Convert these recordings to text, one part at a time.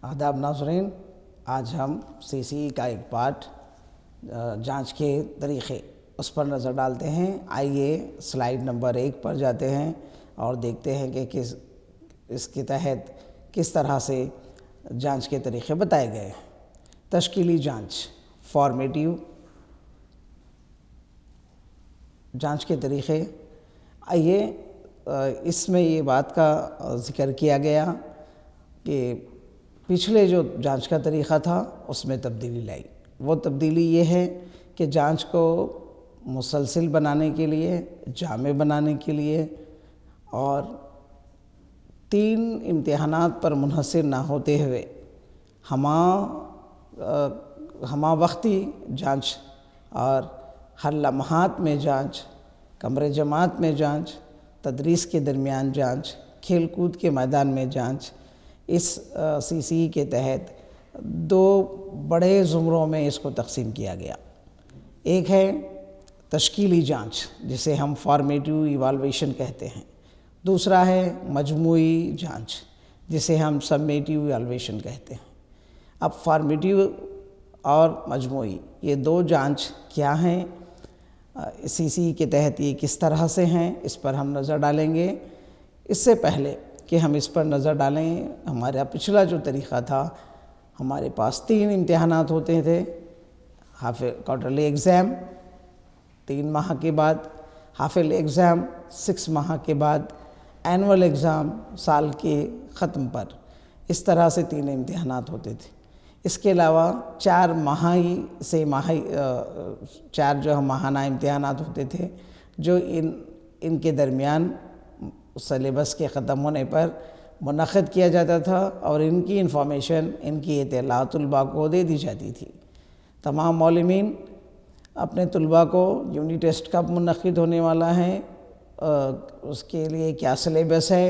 آداب ناظرین، آج ہم CCE کا ایک پارٹ جانچ کے طریقے اس پر نظر ڈالتے ہیں۔ آئیے سلائیڈ نمبر 1 پر جاتے ہیں اور دیکھتے ہیں کہ اس کے تحت کس طرح سے جانچ کے طریقے بتائے گئے ہیں۔ تشکیلی جانچ، فارمیٹیو جانچ کے طریقے۔ آئیے اس میں یہ بات کا ذکر کیا گیا کہ پچھلے جو جانچ کا طریقہ تھا اس میں تبدیلی لائی۔ وہ تبدیلی یہ ہے کہ جانچ کو مسلسل بنانے کے لیے، جامع بنانے کے لیے اور 3 امتحانات پر منحصر نہ ہوتے ہوئے ہمہ وقتی جانچ اور ہر لمحات میں جانچ، کمرے جماعت میں جانچ، تدریس کے درمیان جانچ، کھیل کود کے میدان میں جانچ، اس CCE کے تحت 2 بڑے زمروں میں اس کو تقسیم کیا گیا۔ ایک ہے تشکیلی جانچ جسے ہم فارمیٹیو ایوالویشن کہتے ہیں، دوسرا ہے مجموعی جانچ جسے ہم سمیٹیو ایوالویشن کہتے ہیں۔ اب فارمیٹیو اور مجموعی یہ 2 جانچ کیا ہیں، CCE کے تحت یہ کس طرح سے ہیں، اس پر ہم نظر ڈالیں گے۔ اس سے پہلے کہ ہم اس پر نظر ڈالیں، ہمارا پچھلا جو طریقہ تھا، ہمارے پاس 3 امتحانات ہوتے تھے۔ کوارٹرلی ایگزام 3 ماہ کے بعد، ہاف ایئرلی ایگزام 6 ماہ کے بعد، اینول ایگزام سال کے ختم پر، اس طرح سے 3 امتحانات ہوتے تھے۔ اس کے علاوہ 4 جو ماہانہ امتحانات ہوتے تھے جو ان کے درمیان سلیبس کے ختم ہونے پر منعقد کیا جاتا تھا اور ان کی انفارمیشن، ان کی اطلاع طلباء کو دے دی جاتی تھی۔ تمام معلمین اپنے طلباء کو یونٹ ٹیسٹ کب منعقد ہونے والا ہے، اس کے لیے کیا سلیبس ہے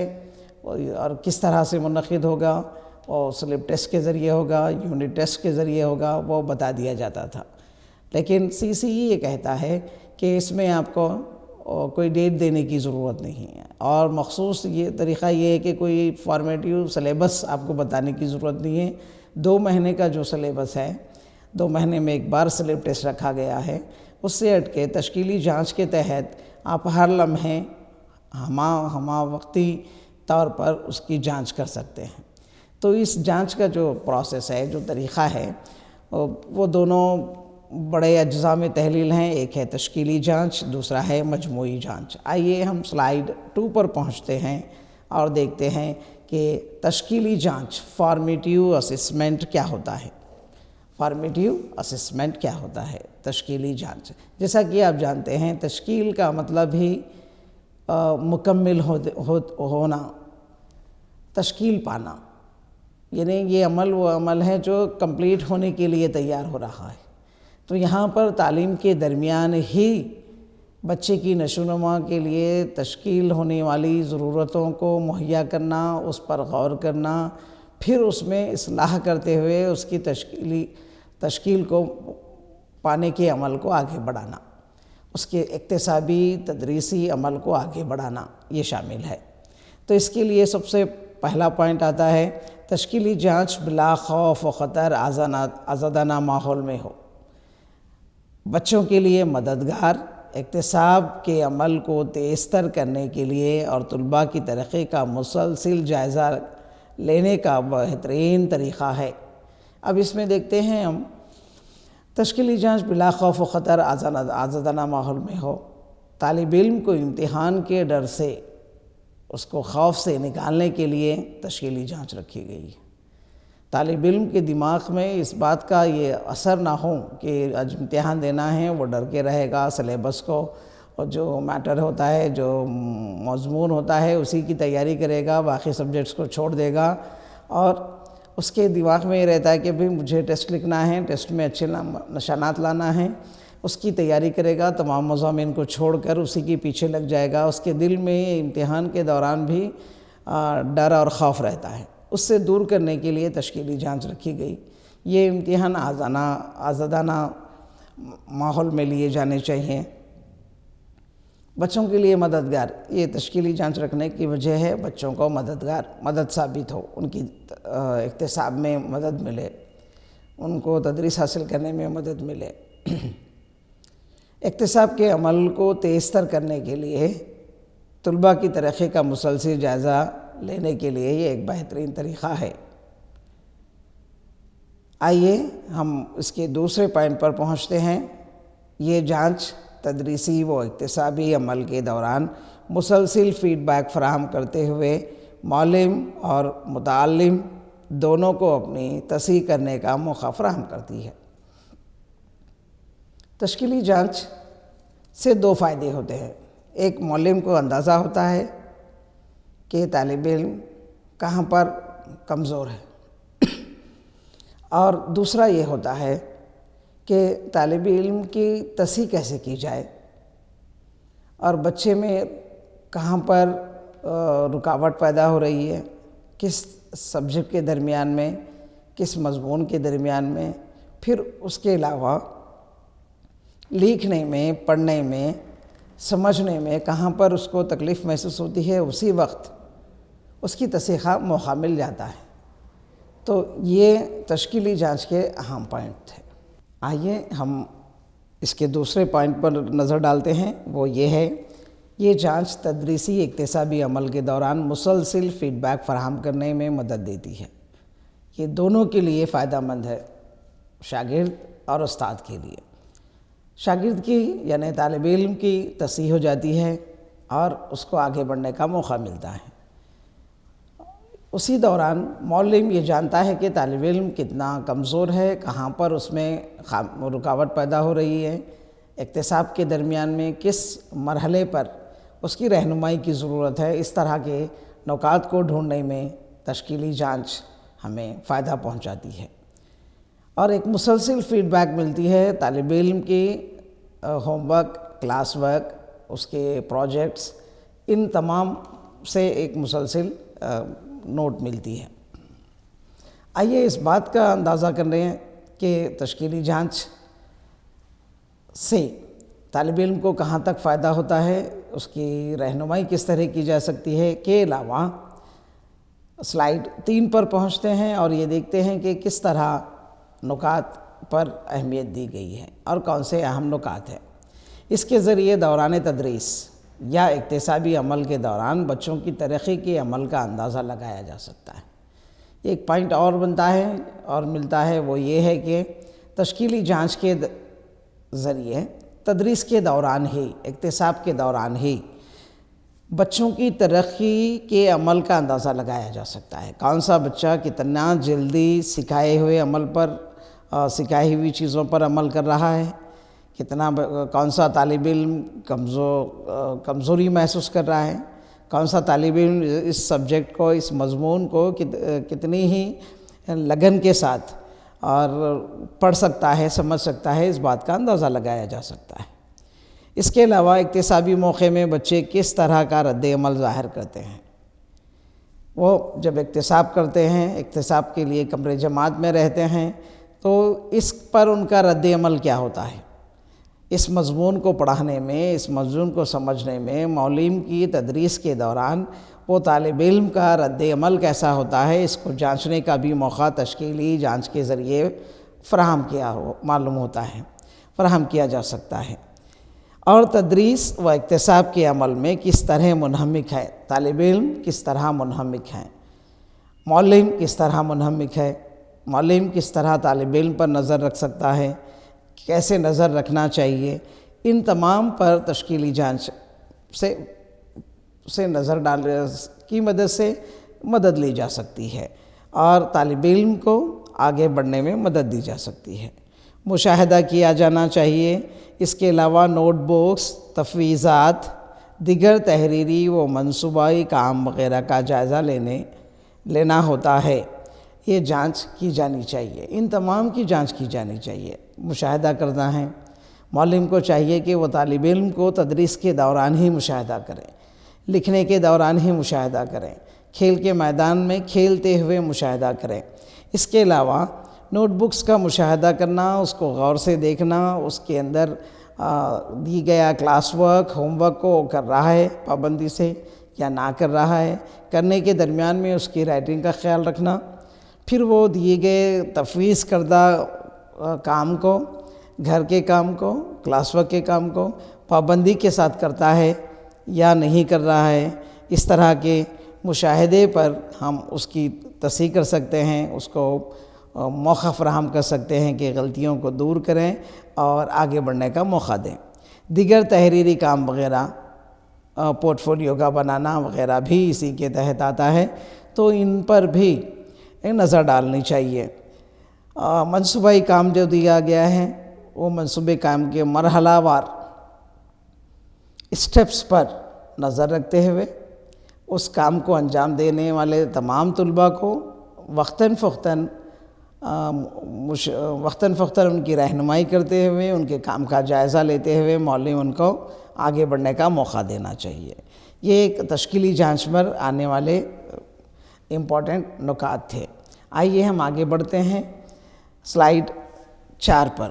اور کس طرح سے منعقد ہوگا، اور سلپ ٹیسٹ کے ذریعے ہوگا، یونٹ ٹیسٹ کے ذریعے ہوگا، وہ بتا دیا جاتا تھا۔ لیکن CCE یہ کہتا ہے کہ اس میں آپ کو کوئی ڈیٹ دینے کی ضرورت نہیں ہے، اور مخصوص یہ طریقہ یہ ہے کہ کوئی فارمیٹیو سلیبس آپ کو بتانے کی ضرورت نہیں ہے۔ 2 مہینے کا جو سلیبس ہے، 2 مہینے میں ایک بار سلپ ٹیسٹ رکھا گیا ہے، اس سے ہٹ کے تشکیلی جانچ کے تحت آپ ہر لمحے ہمہ وقتی طور پر اس کی جانچ کر سکتے ہیں۔ تو اس جانچ کا جو پروسیس ہے، جو طریقہ ہے، وہ دونوں بڑے اجزاء میں تحلیل ہیں۔ ایک ہے تشکیلی جانچ، دوسرا ہے مجموعی جانچ۔ آئیے ہم سلائیڈ 2 پر پہنچتے ہیں اور دیکھتے ہیں کہ تشکیلی جانچ، فارمیٹیو اسسمنٹ کیا ہوتا ہے۔ فارمیٹیو اسسمنٹ کیا ہوتا ہے، تشکیلی جانچ۔ جیسا کہ آپ جانتے ہیں، تشکیل کا مطلب ہی مکمل ہونا، تشکیل پانا، یعنی یہ وہ عمل ہے جو کمپلیٹ ہونے کے لیے تیار ہو رہا ہے۔ تو یہاں پر تعلیم کے درمیان ہی بچے کی نشو و نما کے لیے تشکیل ہونے والی ضرورتوں کو مہیا کرنا، اس پر غور کرنا، پھر اس میں اصلاح کرتے ہوئے اس کی تشکیل کو پانے کے عمل کو آگے بڑھانا، اس کے اکتسابی تدریسی عمل کو آگے بڑھانا، یہ شامل ہے۔ تو اس کے لیے سب سے پہلا پوائنٹ آتا ہے تشکیلی جانچ بلا خوف و خطر آزادانہ ماحول میں ہو، بچوں کے لیے مددگار، اکتساب کے عمل کو تیز تر کرنے کے لیے اور طلباء کی ترقی کا مسلسل جائزہ لینے کا بہترین طریقہ ہے۔ اب اس میں دیکھتے ہیں ہم، تشکیلی جانچ بلا خوف و خطر آزادانہ ماحول میں ہو، طالب علم کو امتحان کے ڈر سے، اس کو خوف سے نکالنے کے لیے تشکیلی جانچ رکھی گئی ہے۔ طالب علم کے دماغ میں اس بات کا یہ اثر نہ ہو کہ آج امتحان دینا ہے، وہ ڈر کے رہے گا، سلیبس کو اور جو میٹر ہوتا ہے، جو مضمون ہوتا ہے، اسی کی تیاری کرے گا، باقی سبجیکٹس کو چھوڑ دے گا، اور اس کے دماغ میں یہ رہتا ہے کہ بھئی مجھے ٹیسٹ لکھنا ہے، ٹیسٹ میں اچھے نشانات لانا ہے، اس کی تیاری کرے گا، تمام مضامین کو چھوڑ کر اسی کے پیچھے لگ جائے گا۔ اس کے دل میں امتحان کے دوران بھی ڈر اور خوف رہتا ہے۔ اس سے دور کرنے کے لیے تشکیلی جانچ رکھی گئی۔ یہ امتحان آزادانہ ماحول میں لیے جانے چاہیے۔ بچوں کے لیے مددگار، یہ تشکیلی جانچ رکھنے کی وجہ ہے بچوں کو مدد ثابت ہو، ان کی اکتساب میں مدد ملے، ان کو تدریس حاصل کرنے میں مدد ملے۔ اکتساب کے عمل کو تیز تر کرنے کے لیے طلباء کی ترقی کا مسلسل جائزہ لینے کے لیے یہ ایک بہترین طریقہ ہے۔ آئیے ہم اس کے دوسرے پوائنٹ پر پہنچتے ہیں۔ یہ جانچ تدریسی و اکتسابی عمل کے دوران مسلسل فیڈ بیک فراہم کرتے ہوئے معلم اور متعلم دونوں کو اپنی تصحیح کرنے کا موقع فراہم کرتی ہے۔ تشکیلی جانچ سے دو فائدے ہوتے ہیں۔ ایک، معلم کو اندازہ ہوتا ہے کہ طالب علم کہاں پر کمزور ہے، اور دوسرا یہ ہوتا ہے کہ طالب علم کی تصحیح کیسے کی جائے اور بچے میں کہاں پر رکاوٹ پیدا ہو رہی ہے، کس سبجیکٹ کے درمیان میں، کس مضمون کے درمیان میں، پھر اس کے علاوہ لکھنے میں، پڑھنے میں، سمجھنے میں کہاں پر اس کو تکلیف محسوس ہوتی ہے، اسی وقت اس کی تصحیح کا موقع مل جاتا ہے۔ تو یہ تشکیلی جانچ کے اہم پوائنٹ تھے۔ آئیے ہم اس کے دوسرے پوائنٹ پر نظر ڈالتے ہیں، وہ یہ ہے، یہ جانچ تدریسی اکتسابی عمل کے دوران مسلسل فیڈ بیک فراہم کرنے میں مدد دیتی ہے۔ یہ دونوں کے لیے فائدہ مند ہے، شاگرد اور استاد کے لیے۔ شاگرد کی یعنی طالب علم کی تصحیح ہو جاتی ہے اور اس کو آگے بڑھنے کا موقع ملتا ہے۔ اسی دوران معلم یہ جانتا ہے کہ طالب علم کتنا کمزور ہے، کہاں پر اس میں رکاوٹ پیدا ہو رہی ہے، اکتساب کے درمیان میں کس مرحلے پر اس کی رہنمائی کی ضرورت ہے۔ اس طرح کے نکات کو ڈھونڈنے میں تشکیلی جانچ ہمیں فائدہ پہنچاتی ہے، اور ایک مسلسل فیڈ بیک ملتی ہے طالب علم کی ہوم ورک، کلاس ورک، اس کے پروجیکٹس، ان تمام سے ایک مسلسل نوٹ ملتی ہے۔ آئیے اس بات کا اندازہ کر رہے ہیں کہ تشکیلی جانچ سے طالب علم کو کہاں تک فائدہ ہوتا ہے، اس کی رہنمائی کس طرح کی جا سکتی ہے کے علاوہ سلائیڈ 3 پر پہنچتے ہیں اور یہ دیکھتے ہیں کہ کس طرح نکات پر اہمیت دی گئی ہے اور کون سے اہم نکات ہیں۔ اس کے ذریعے دوران تدریس یا اکتسابی عمل کے دوران بچوں کی ترقی کے عمل کا اندازہ لگایا جا سکتا ہے۔ ایک پوائنٹ اور بنتا ہے اور ملتا ہے، وہ یہ ہے کہ تشکیلی جانچ کے ذریعے تدریس کے دوران ہی، اکتساب کے دوران ہی بچوں کی ترقی کے عمل کا اندازہ لگایا جا سکتا ہے۔ کون سا بچہ کتنا جلدی سکھائے ہوئی چیزوں پر عمل کر رہا ہے، کون سا طالب علم کمزوری محسوس کر رہا ہے، کون سا طالب علم اس سبجیکٹ کو، اس مضمون کو کتنی ہی لگن کے ساتھ اور پڑھ سکتا ہے، سمجھ سکتا ہے، اس بات کا اندازہ لگایا جا سکتا ہے۔ اس کے علاوہ اکتسابی موقع میں بچے کس طرح کا رد عمل ظاہر کرتے ہیں۔ وہ جب اکتساب کرتے ہیں، اکتساب کے لیے کمرے جماعت میں رہتے ہیں، تو اس پر ان کا رد عمل کیا ہوتا ہے۔ اس مضمون کو پڑھانے میں، اس مضمون کو سمجھنے میں معلم کی تدریس کے دوران وہ طالب علم کا رد عمل کیسا ہوتا ہے، اس کو جانچنے کا بھی موقع تشکیلی جانچ کے ذریعے فراہم کیا جا سکتا ہے۔ اور تدریس و اکتساب کے عمل میں کس طرح منہمک ہے، طالب علم کس طرح منہمک ہے، معلم کس طرح منہمک ہے، معلم کس طرح طالب علم پر نظر رکھ سکتا ہے، کیسے نظر رکھنا چاہیے، ان تمام پر تشکیلی جانچ سے نظر ڈالنے کی مدد سے مدد لی جا سکتی ہے اور طالب علم کو آگے بڑھنے میں مدد دی جا سکتی ہے۔ مشاہدہ کیا جانا چاہیے۔ اس کے علاوہ نوٹ بکس، تفویضات، دیگر تحریری و منصوبائی کام وغیرہ کا جائزہ لینا ہوتا ہے۔ یہ جانچ کی جانی چاہیے، ان تمام کی جانچ کی جانی چاہیے۔ مشاہدہ کرنا ہے، معلم کو چاہیے کہ وہ طالب علم کو تدریس کے دوران ہی مشاہدہ کریں، لکھنے کے دوران ہی مشاہدہ کریں، کھیل کے میدان میں کھیلتے ہوئے مشاہدہ کریں۔ اس کے علاوہ نوٹ بکس کا مشاہدہ کرنا، اس کو غور سے دیکھنا، اس کے اندر دی گیا کلاس ورک ہوم ورک کو کر رہا ہے پابندی سے یا نہ کر رہا ہے، کرنے کے درمیان میں اس کی رائٹنگ کا خیال رکھنا، پھر وہ دیے گئے تفویض کردہ کام کو، گھر کے کام کو، کلاس ورک کے کام کو پابندی کے ساتھ کرتا ہے یا نہیں کر رہا ہے۔ اس طرح کے مشاہدے پر ہم اس کی تصحیح کر سکتے ہیں، اس کو موقع فراہم کر سکتے ہیں کہ غلطیوں کو دور کریں اور آگے بڑھنے کا موقع دیں۔ دیگر تحریری کام وغیرہ، پورٹ فولیو کا بنانا وغیرہ بھی اسی کے تحت آتا ہے، تو ان پر بھی نظر ڈالنی چاہیے۔ منصوبہ کام جو دیا گیا ہے وہ منصوبے کام کے مرحلہ وار اسٹیپس پر نظر رکھتے ہوئے اس کام کو انجام دینے والے تمام طلباء کو وقتاً فوقتاً ان کی رہنمائی کرتے ہوئے، ان کے کام کا جائزہ لیتے ہوئے معلم ان کو آگے بڑھنے کا موقع دینا چاہیے۔ یہ ایک تشکیلی جانچ پر آنے والے امپورٹنٹ نکات تھے۔ آئیے ہم آگے بڑھتے ہیں سلائیڈ 4 پر۔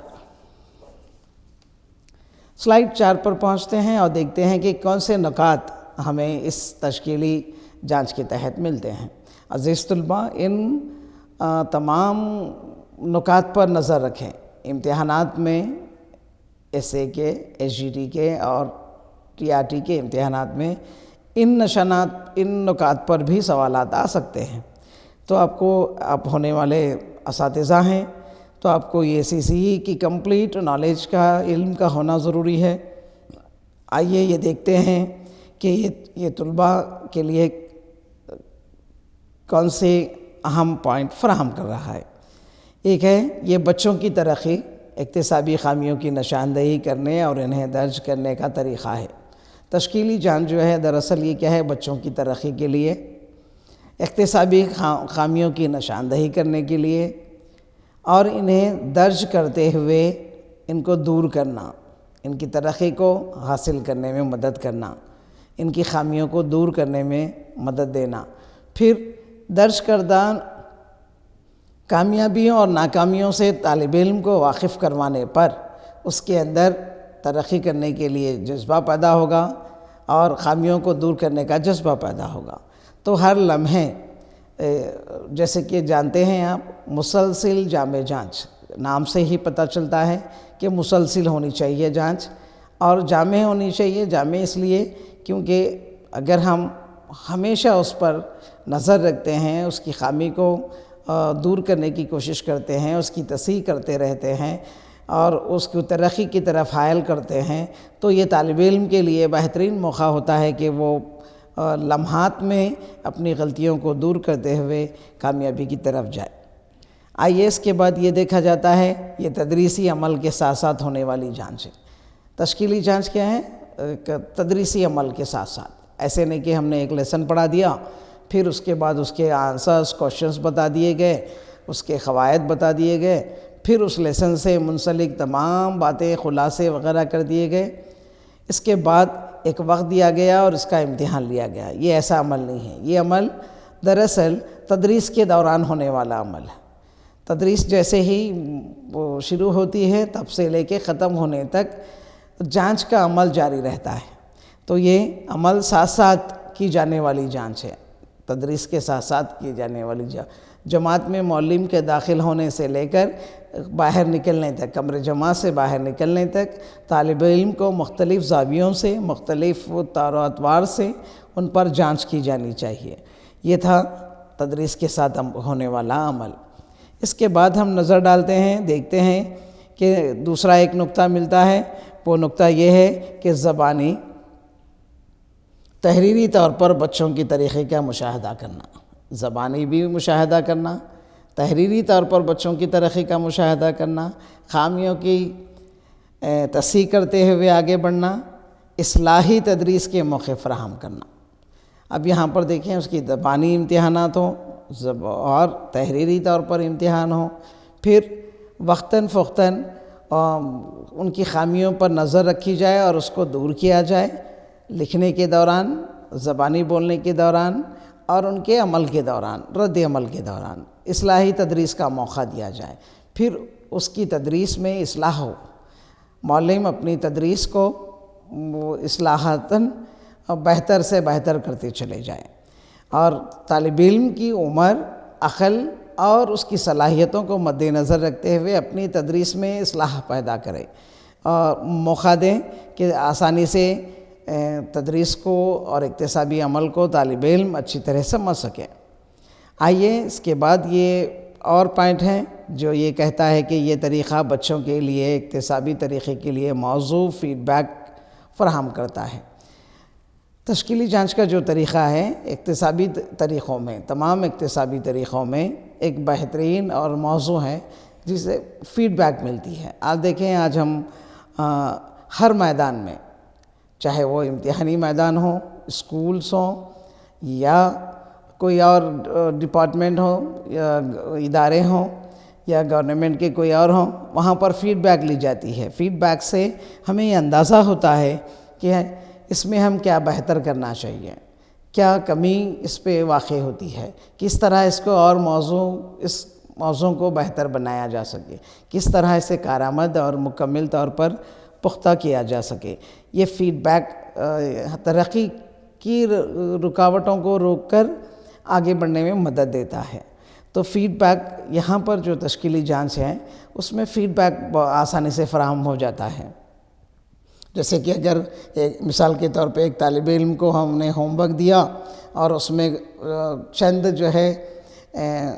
سلائیڈ 4 پر پہنچتے ہیں اور دیکھتے ہیں کہ کون سے نکات ہمیں اس تشکیلی جانچ کے تحت ملتے ہیں۔ عزیز طلباء، ان تمام نکات پر نظر رکھیں۔ امتحانات میں ایس اے کے، ایس جی ٹی کے اور ٹی آر ٹی کے امتحانات میں ان نکات پر بھی سوالات آ سکتے ہیں، تو آپ ہونے والے اساتذہ ہیں تو آپ کو یہ CCE کی کمپلیٹ نالج کا، علم کا ہونا ضروری ہے۔ آئیے یہ دیکھتے ہیں کہ یہ طلباء کے لیے کون سے اہم پوائنٹ فراہم کر رہا ہے۔ ایک ہے یہ بچوں کی ترقی، اکتسابی خامیوں کی نشاندہی کرنے اور انہیں درج کرنے کا طریقہ ہے۔ تشکیلی جانچ جو ہے دراصل یہ کیا ہے، بچوں کی ترقی کے لیے، اکتسابی خامیوں کی نشاندہی کرنے کے لیے اور انہیں درج کرتے ہوئے ان کو دور کرنا، ان کی ترقی کو حاصل کرنے میں مدد کرنا، ان کی خامیوں کو دور کرنے میں مدد دینا، پھر درج کردہ کامیابیوں اور ناکامیوں سے طالب علم کو واقف کروانے پر اس کے اندر ترقی کرنے کے لیے جذبہ پیدا ہوگا اور خامیوں کو دور کرنے کا جذبہ پیدا ہوگا۔ تو ہر لمحے جیسے کہ جانتے ہیں آپ، مسلسل جامع جانچ، نام سے ہی پتہ چلتا ہے کہ مسلسل ہونی چاہیے جانچ، اور جامع ہونی چاہیے۔ جامع اس لیے کیونکہ اگر ہم ہمیشہ اس پر نظر رکھتے ہیں، اس کی خامی کو دور کرنے کی کوشش کرتے ہیں، اس کی تصحیح کرتے رہتے ہیں اور اس کو ترقی کی طرف حائل کرتے ہیں، تو یہ طالب علم کے لیے بہترین موقع ہوتا ہے کہ وہ لمحات میں اپنی غلطیوں کو دور کرتے ہوئے کامیابی کی طرف جائے۔ آئیے اس کے بعد یہ دیکھا جاتا ہے، یہ تدریسی عمل کے ساتھ ساتھ ہونے والی جانچ ہے۔ تشکیلی جانچ کیا ہے؟ تدریسی عمل کے ساتھ ساتھ، ایسے نہیں کہ ہم نے ایک لیسن پڑھا دیا پھر اس کے بعد اس کے آنسرز، کوشچنز بتا دیے گئے، اس کے قواعد بتا دیے گئے، پھر اس لیسن سے منسلک تمام باتیں، خلاصے وغیرہ کر دیے گئے، اس کے بعد ایک وقت دیا گیا اور اس کا امتحان لیا گیا۔ یہ ایسا عمل نہیں ہے۔ یہ عمل دراصل تدریس کے دوران ہونے والا عمل ہے۔ تدریس جیسے ہی وہ شروع ہوتی ہے تب سے لے کے ختم ہونے تک جانچ کا عمل جاری رہتا ہے۔ تو یہ عمل ساتھ ساتھ کی جانے والی جانچ ہے، تدریس کے ساتھ ساتھ کی جانے والی جماعت میں معلم کے داخل ہونے سے لے کر باہر نکلنے تک، کمرے جماعت سے باہر نکلنے تک طالب علم کو مختلف زاویوں سے، مختلف طور و اطوار سے ان پر جانچ کی جانی چاہیے۔ یہ تھا تدریس کے ساتھ ہونے والا عمل۔ اس کے بعد ہم نظر ڈالتے ہیں، دیکھتے ہیں کہ دوسرا ایک نقطہ ملتا ہے۔ وہ نقطہ یہ ہے کہ زبانی تحریری طور پر بچوں کی طریقے کا مشاہدہ کرنا، زبانی بھی مشاہدہ کرنا، تحریری طور پر بچوں کی ترقی کا مشاہدہ کرنا، خامیوں کی تصحیح کرتے ہوئے آگے بڑھنا، اصلاحی تدریس کے موقع فراہم کرنا۔ اب یہاں پر دیکھیں، اس کی زبانی امتحانات ہوں اور تحریری طور پر امتحان ہوں، پھر وقتاً فوقتاً ان کی خامیوں پر نظر رکھی جائے اور اس کو دور کیا جائے، لکھنے کے دوران، زبانی بولنے کے دوران اور ان کے عمل کے دوران، رد عمل کے دوران اصلاحی تدریس کا موقع دیا جائے، پھر اس کی تدریس میں اصلاح ہو، معلم اپنی تدریس کو وہ اصلاحاتاً بہتر سے بہتر کرتے چلے جائیں، اور طالب علم کی عمر، عقل اور اس کی صلاحیتوں کو مد نظر رکھتے ہوئے اپنی تدریس میں اصلاح پیدا کرے اور موقع دیں کہ آسانی سے تدریس کو اور اکتسابی عمل کو طالب علم اچھی طرح سمجھ سکے۔ آئیے اس کے بعد یہ اور پوائنٹ ہیں جو یہ کہتا ہے کہ یہ طریقہ بچوں کے لیے اکتسابی طریقے کے لیے موضوع فیڈ بیک فراہم کرتا ہے۔ تشکیلی جانچ کا جو طریقہ ہے اکتسابی طریقوں میں، تمام اکتسابی طریقوں میں ایک بہترین اور موضوع ہے جسے فیڈ بیک ملتی ہے۔ آپ دیکھیں آج ہم ہر میدان میں، چاہے وہ امتحانی میدان ہو، اسکولز ہوں یا کوئی اور ڈپارٹمنٹ ہو یا ادارے ہوں یا گورنمنٹ کے کوئی اور ہوں، وہاں پر فیڈ بیک لی جاتی ہے۔ فیڈ بیک سے ہمیں یہ اندازہ ہوتا ہے کہ اس میں ہم کیا بہتر کرنا چاہیے، کیا کمی اس پہ واقع ہوتی ہے، کس طرح اس کو اور اس موضوع کو بہتر بنایا جا سکے، کس طرح اسے کارآمد اور مکمل طور پر پختہ کیا جا سکے۔ یہ فیڈ بیک ترقی کی رکاوٹوں کو روک کر آگے بڑھنے میں مدد دیتا ہے۔ تو فیڈ بیک یہاں پر جو تشکیلی جانچ ہے اس میں فیڈ بیک آسانی سے فراہم ہو جاتا ہے۔ جیسے کہ اگر مثال کے طور پہ ایک طالب علم کو ہم نے ہوم ورک دیا اور اس میں چند جو ہے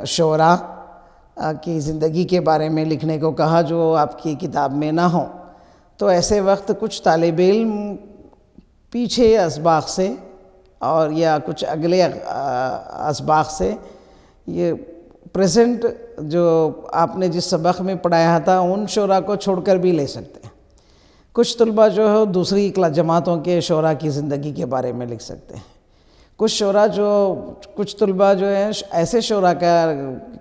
شعراء کی زندگی کے بارے میں لکھنے کو کہا جو آپ کی کتاب میں نہ ہوں، تو ایسے وقت کچھ طالب علم پیچھے اسباق سے اور یا کچھ اگلے اسباق سے یہ پریزنٹ جو آپ نے جس سبق میں پڑھایا تھا ان شعراء کو چھوڑ کر بھی لے سکتے ہیں۔ کچھ طلباء جو ہے دوسری جماعتوں کے شعراء کی زندگی کے بارے میں لکھ سکتے ہیں۔ کچھ طلباء جو ہیں ایسے شعراء کا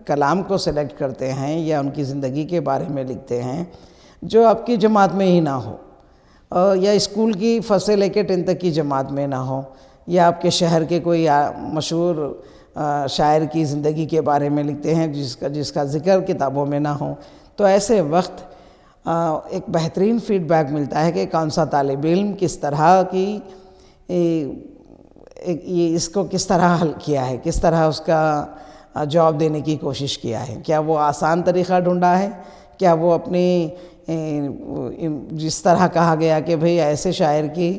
کلام کو سلیکٹ کرتے ہیں یا ان کی زندگی کے بارے میں لکھتے ہیں جو آپ کی جماعت میں ہی نہ ہو، یا اسکول کی فرسٹ سے لے کے 10 تک کی جماعت میں نہ ہو، یا آپ کے شہر کے کوئی مشہور شاعر کی زندگی کے بارے میں لکھتے ہیں جس کا ذکر کتابوں میں نہ ہو۔ تو ایسے وقت ایک بہترین فیڈ بیک ملتا ہے کہ کون سا طالب علم کس طرح کی اس کو کس طرح حل کیا ہے، کس طرح اس کا جواب دینے کی کوشش کیا ہے۔ کیا وہ آسان طریقہ ڈھونڈا ہے، کیا وہ اپنی جس طرح کہا گیا کہ بھئی ایسے شاعر کی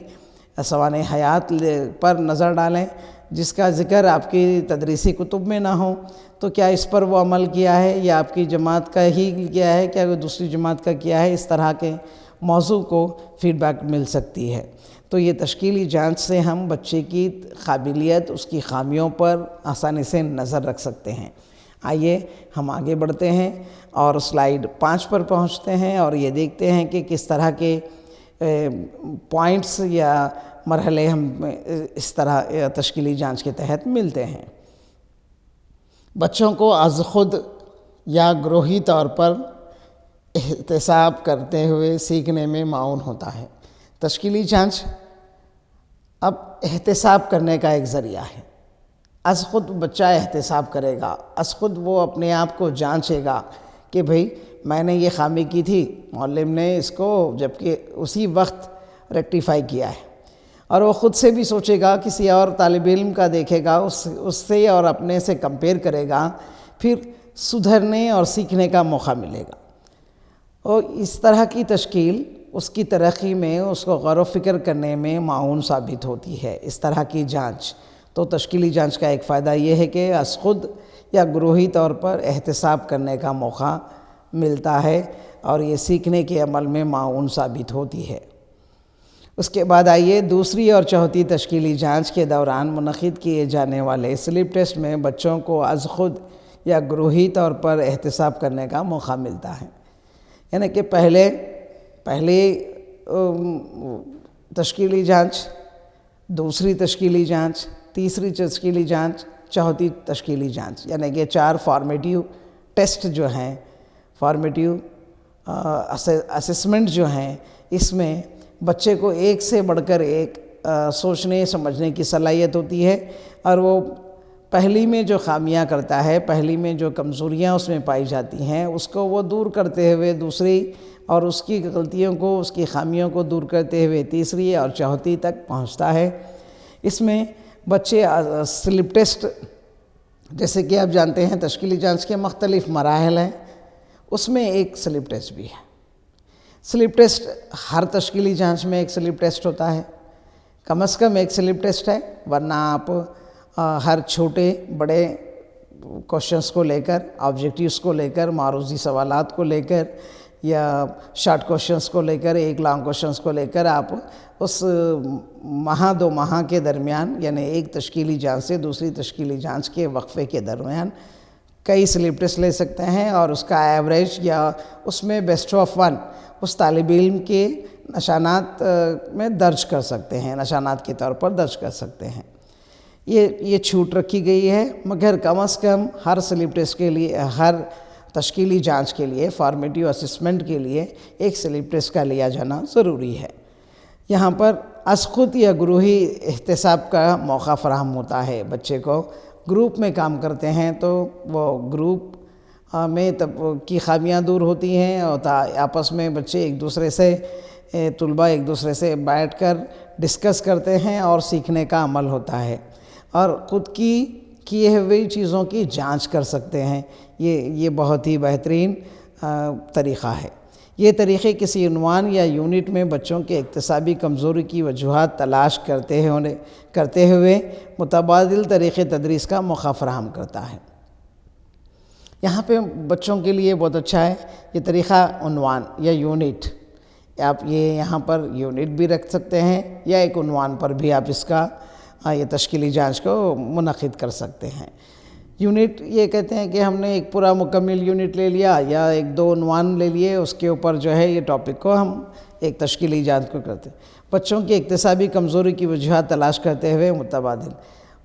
سوانح حیات پر نظر ڈالیں جس کا ذکر آپ کی تدریسی کتب میں نہ ہو، تو کیا اس پر وہ عمل کیا ہے یا آپ کی جماعت کا ہی کیا ہے، کیا وہ دوسری جماعت کا کیا ہے، اس طرح کے موضوع کو فیڈ بیک مل سکتی ہے۔ تو یہ تشکیلی جانچ سے ہم بچے کی قابلیت، اس کی خامیوں پر آسانی سے نظر رکھ سکتے ہیں۔ آئیے ہم آگے بڑھتے ہیں اور سلائیڈ 5 پر پہنچتے ہیں اور یہ دیکھتے ہیں کہ کس طرح کے پوائنٹس یا مرحلے ہم اس طرح تشکیلی جانچ کے تحت ملتے ہیں۔ بچوں کو از خود یا گروہی طور پر احتساب کرتے ہوئے سیکھنے میں معاون ہوتا ہے۔ تشکیلی جانچ اب احتساب کرنے کا ایک ذریعہ ہے۔ از خود بچہ احتساب کرے گا، از خود وہ اپنے آپ کو جانچے گا کہ بھئی میں نے یہ خامی کی تھی، معلم نے اس کو جبکہ اسی وقت ریکٹیفائی کیا ہے، اور وہ خود سے بھی سوچے گا، کسی اور طالب علم کا دیکھے گا، اس سے اور اپنے سے کمپیئر کرے گا، پھر سدھرنے اور سیکھنے کا موقع ملے گا۔ اور اس طرح کی تشکیل اس کی ترقی میں، اس کو غور و فکر کرنے میں معاون ثابت ہوتی ہے۔ اس طرح کی جانچ تو تشکیلی جانچ کا ایک فائدہ یہ ہے کہ از خود یا گروہی طور پر احتساب کرنے کا موقع ملتا ہے اور یہ سیکھنے کے عمل میں معاون ثابت ہوتی ہے۔ اس کے بعد آئیے دوسری اور چوتھی تشکیلی جانچ کے دوران منعقد کیے جانے والے سلپ ٹیسٹ میں بچوں کو از خود یا گروہی طور پر احتساب کرنے کا موقع ملتا ہے۔ یعنی کہ پہلی تشکیلی جانچ، دوسری تشکیلی جانچ، تیسری تشکیلی جانچ، چوتھی تشکیلی جانچ، یعنی کہ 4 فارمیٹیو ٹیسٹ جو ہیں، فارمیٹیو اسسمنٹ جو ہیں، اس میں بچے کو ایک سے بڑھ کر ایک سوچنے سمجھنے کی صلاحیت ہوتی ہے، اور وہ پہلی میں جو خامیاں کرتا ہے، پہلی میں جو کمزوریاں اس میں پائی جاتی ہیں، اس کو وہ دور کرتے ہوئے دوسری اور اس کی غلطیوں کو، اس کی خامیوں کو دور کرتے ہوئے تیسری اور چوتھی تک پہنچتا ہے۔ اس میں بچے سلپ ٹیسٹ، جیسے کہ آپ جانتے ہیں تشکیلی جانچ کے مختلف مراحل ہیں، اس میں ایک سلپ ٹیسٹ بھی ہے۔ سلپ ٹیسٹ ہر تشکیلی جانچ میں ایک سلپ ٹیسٹ ہوتا ہے، کم از کم ایک سلپ ٹیسٹ ہے، ورنہ آپ ہر چھوٹے بڑے کوشچنس کو لے کر، آبجیکٹیوز کو لے کر، معروضی سوالات کو لے کر یا شارٹ کوشچنس کو لے کر، ایک لانگ کوشچنس کو لے کر آپ اس ماہ دو ماہ کے درمیان، یعنی ایک تشکیلی جانچ سے دوسری تشکیلی جانچ کے وقفے کے درمیان کئی سلپ ٹیسٹ لے سکتے ہیں، اور اس کا ایوریج یا اس میں بیسٹ آف ون اس طالب علم کے نشانات میں درج کر سکتے ہیں، نشانات کے طور پر درج کر سکتے ہیں۔ یہ چھوٹ رکھی گئی ہے، مگر کم از کم ہر سلپ ٹیسٹ کے لیے، ہر تشکیلی جانچ کے لیے، فارمیٹیو اسسمنٹ کے لیے ایک سلپ ٹیسٹ کا لیا جانا ضروری ہے۔ یہاں پر از خود یا گروہی احتساب کا موقع فراہم ہوتا ہے بچے کو۔ گروپ میں کام کرتے ہیں تو وہ گروپ میں کی خامیاں دور ہوتی ہیں، اور آپس میں بچے ایک دوسرے سے، طلباء ایک دوسرے سے بیٹھ کر ڈسکس کرتے ہیں اور سیکھنے کا عمل ہوتا ہے، اور خود کی کیے ہوئی چیزوں کی جانچ کر سکتے ہیں۔ یہ بہت ہی بہترین طریقہ ہے۔ یہ طریقے کسی عنوان یا یونٹ میں بچوں کے اکتسابی کمزوری کی وجوہات تلاش کرتے ہوئے متبادل طریقے تدریس کا موقع فراہم کرتا ہے۔ یہاں پہ بچوں کے لیے بہت اچھا ہے یہ طریقہ عنوان یا یونٹ۔ آپ یہاں پر یونٹ بھی رکھ سکتے ہیں، یا ایک عنوان پر بھی آپ اس کا یہ تشکیلی جانچ کو منعقد کر سکتے ہیں۔ یونٹ یہ کہتے ہیں کہ ہم نے ایک پورا مکمل یونٹ لے لیا، یا ایک دو عنوان لے لیے، اس کے اوپر جو ہے یہ ٹاپک کو ہم ایک تشکیلی جانچ کو کرتے ہیں۔ بچوں کی اکتسابی کمزوری کی وجوہات تلاش کرتے ہوئے متبادل۔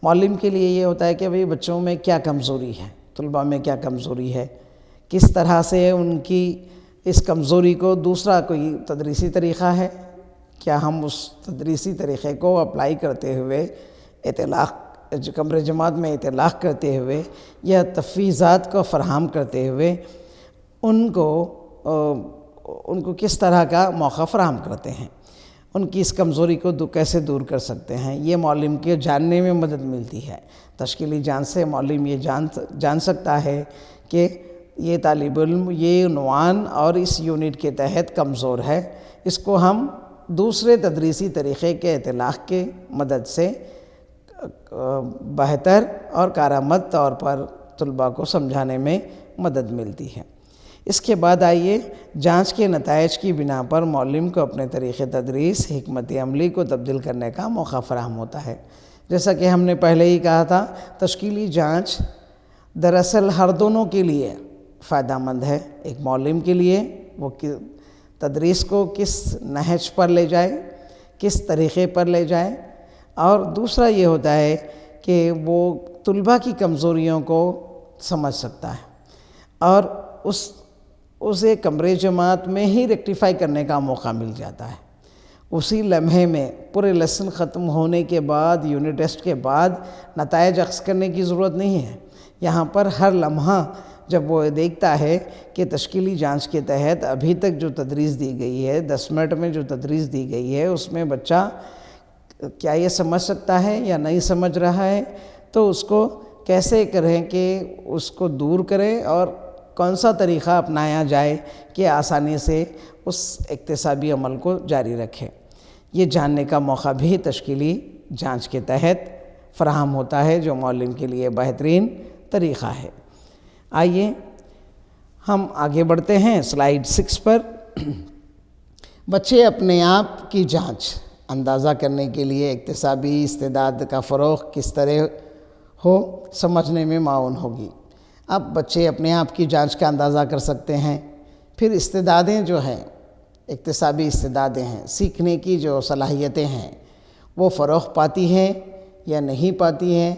معلم کے لیے یہ ہوتا ہے کہ بھئی بچوں میں کیا کمزوری ہے، طلباء میں کیا کمزوری ہے، کس طرح سے ان کی اس کمزوری کو دوسرا کوئی تدریسی طریقہ ہے، کیا ہم اس تدریسی طریقے کو اپلائی کرتے ہوئے کمرے جماعت میں اطلاق کرتے ہوئے یا تفویضات کو فراہم کرتے ہوئے ان کو کس طرح کا موقع فراہم کرتے ہیں، ان کی اس کمزوری کو کیسے دور کر سکتے ہیں، یہ معلم کے جاننے میں مدد ملتی ہے۔ تشکیلی جانچ سے معلم یہ جان سکتا ہے کہ یہ طالب علم یہ عنوان اور اس یونٹ کے تحت کمزور ہے، اس کو ہم دوسرے تدریسی طریقے کے اطلاق کے مدد سے بہتر اور کارآمد طور پر طلباء کو سمجھانے میں مدد ملتی ہے۔ اس کے بعد آئیے جانچ کے نتائج کی بنا پر معلم کو اپنے طریقے تدریس، حکمت عملی کو تبدیل کرنے کا موقع فراہم ہوتا ہے۔ جیسا کہ ہم نے پہلے ہی کہا تھا، تشکیلی جانچ دراصل ہر دونوں کے لیے فائدہ مند ہے۔ ایک معلم کے لیے وہ تدریس کو کس نہج پر لے جائے، کس طریقے پر لے جائے، اور دوسرا یہ ہوتا ہے کہ وہ طلباء کی کمزوریوں کو سمجھ سکتا ہے اور اسے کمرے جماعت میں ہی ریکٹیفائی کرنے کا موقع مل جاتا ہے۔ اسی لمحے میں پورے لیسن ختم ہونے کے بعد، یونٹ ٹیسٹ کے بعد نتائج اخذ کرنے کی ضرورت نہیں ہے۔ یہاں پر ہر لمحہ جب وہ دیکھتا ہے کہ تشکیلی جانچ کے تحت ابھی تک جو تدریس دی گئی ہے، 10 منٹ میں جو تدریس دی گئی ہے، اس میں بچہ کیا یہ سمجھ سکتا ہے یا نہیں سمجھ رہا ہے، تو اس کو کیسے کریں کہ اس کو دور کریں، اور کون سا طریقہ اپنایا جائے کہ آسانی سے اس اکتسابی عمل کو جاری رکھیں۔ یہ جاننے کا موقع بھی تشکیلی جانچ کے تحت فراہم ہوتا ہے، جو معلم کے لیے بہترین طریقہ ہے۔ آئیے ہم آگے بڑھتے ہیں سلائیڈ 6 پر۔ بچے اپنے آپ کی جانچ اندازہ کرنے کے لیے اکتسابی استعداد کا فروغ کس طرح ہو سمجھنے میں معاون ہوگی۔ اب بچے اپنے آپ کی جانچ کا اندازہ کر سکتے ہیں، پھر استعدادیں جو ہیں، اکتسابی استعدادیں ہیں، سیکھنے کی جو صلاحیتیں ہیں، وہ فروغ پاتی ہیں یا نہیں پاتی ہیں،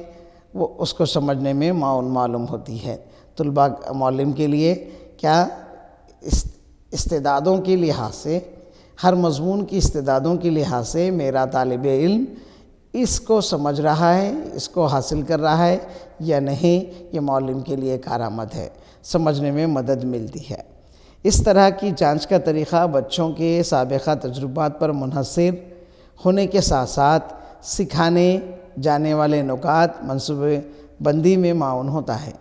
وہ اس کو سمجھنے میں معلوم ہوتی ہے۔ طلباء معلم کے لیے کیا استعدادوں کے لحاظ سے، ہر مضمون کی استعدادوں کے لحاظ سے میرا طالب علم اس کو سمجھ رہا ہے، اس کو حاصل کر رہا ہے یا نہیں، یہ معلم کے لیے کارآمد ہے، سمجھنے میں مدد ملتی ہے۔ اس طرح کی جانچ کا طریقہ بچوں کے سابقہ تجربات پر منحصر ہونے کے ساتھ ساتھ سکھانے جانے والے نکات منصوبے بندی میں معاون ہوتا ہے۔